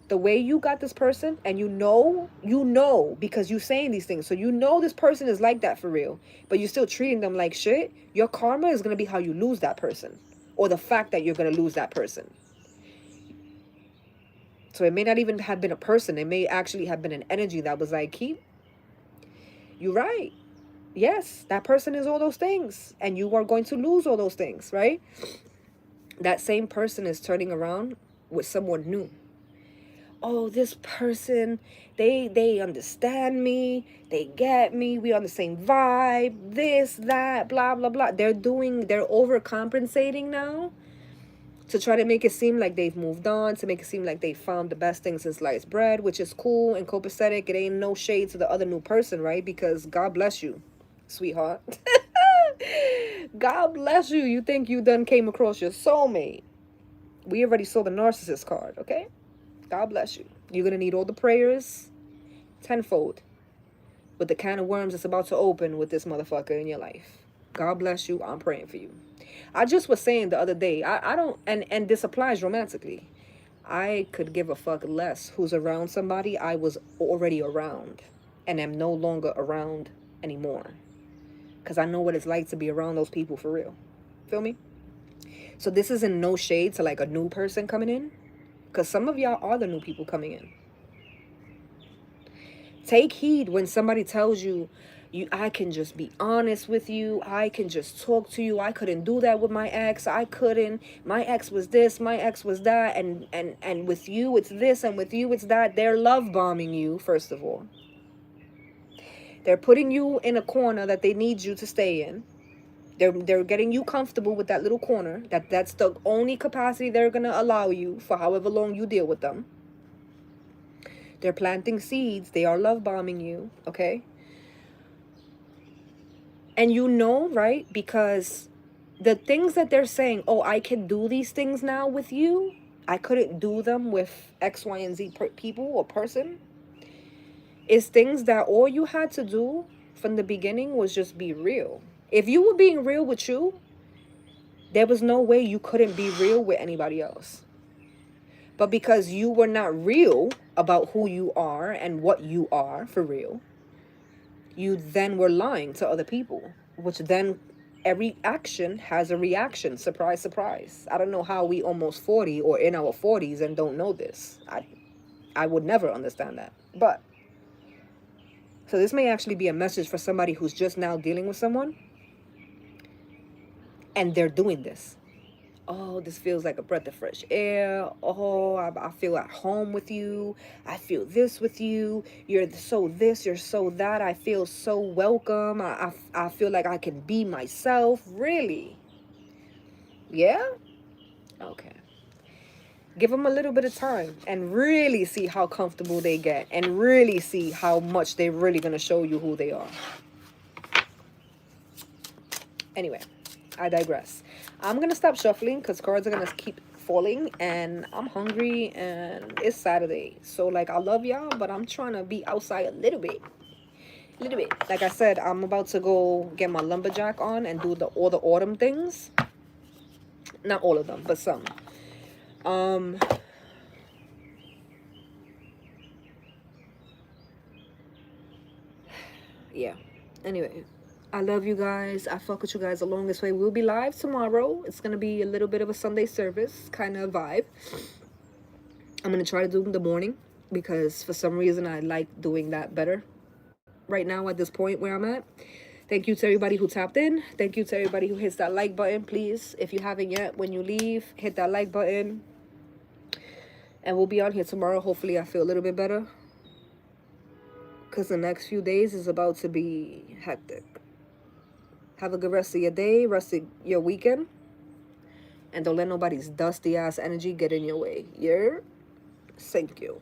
the way you got this person, and you know because you saying these things, so you know this person is like that for real, but you're still treating them like shit. Your karma is going to be how you lose that person, or the fact that you're going to lose that person. So it may not even have been a person. It may actually have been an energy that was like, you're right. Yes, that person is all those things, and you are going to lose all those things, right? That same person is turning around with someone new. Oh, this person, they understand me, they get me, we on the same vibe, this, that, blah, blah, blah. They're overcompensating now to try to make it seem like they've moved on, to make it seem like they found the best thing since sliced bread, which is cool and copacetic. It ain't no shade to the other new person, right? Because God bless you, sweetheart. God bless you. You think you done came across your soulmate. We already saw the narcissist card, okay? God bless you. You're going to need all the prayers tenfold with the can of worms that's about to open with this motherfucker in your life. God bless you. I'm praying for you. I just was saying the other day, I don't, and this applies romantically. I could give a fuck less who's around somebody I was already around and am no longer around anymore. Because I know what it's like to be around those people for real. Feel me? So this isn't no shade to like a new person coming in. Because some of y'all are the new people coming in. Take heed when somebody tells you, I can just be honest with you. I can just talk to you. I couldn't do that with my ex. I couldn't. My ex was this. My ex was that. And with you, it's this. And with you, it's that. They're love bombing you, first of all. They're putting you in a corner that they need you to stay in. They're getting you comfortable with that little corner. That's the only capacity they're going to allow you for however long you deal with them. They're planting seeds. They are love bombing you, okay? And you know, right? Because the things that they're saying, oh, I can do these things now with you. I couldn't do them with X, Y, and Z people or person. Is things that all you had to do from the beginning was just be real. If you were being real with you, there was no way you couldn't be real with anybody else. But because you were not real about who you are and what you are for real, you then were lying to other people, which then every action has a reaction. Surprise, surprise. I don't know how we almost 40 or in our 40s and don't know this. I would never understand that. But so this may actually be a message for somebody who's just now dealing with someone and they're doing this. Oh, this feels like a breath of fresh air. Oh, I feel at home with you. I feel this with you. You're so this, you're so that. I feel so welcome. I feel like I can be myself. Really? Yeah? Okay. Give them a little bit of time and really see how comfortable they get and really see how much they're really going to show you who they are. Anyway, I digress. I'm going to stop shuffling because cards are going to keep falling and I'm hungry and it's Saturday. So, like, I love y'all, but I'm trying to be outside a little bit. Like I said, I'm about to go get my lumberjack on and do all the autumn things. Not all of them, but some. Yeah. Anyway, I love you guys. I fuck with you guys the longest way. We'll be live tomorrow. It's gonna be a little bit of a Sunday service kind of vibe. I'm gonna try to do the morning because for some reason I like doing that better right now at this point where I'm at. Thank you to everybody who tapped in. Thank you to everybody who hits that like button. Please, if you haven't yet, when you leave, hit that like button. And we'll be on here tomorrow. Hopefully I feel a little bit better, because the next few days is about to be hectic. Have a good rest of your day, rest of your weekend. And don't let nobody's dusty ass energy get in your way. Yeah? Thank you.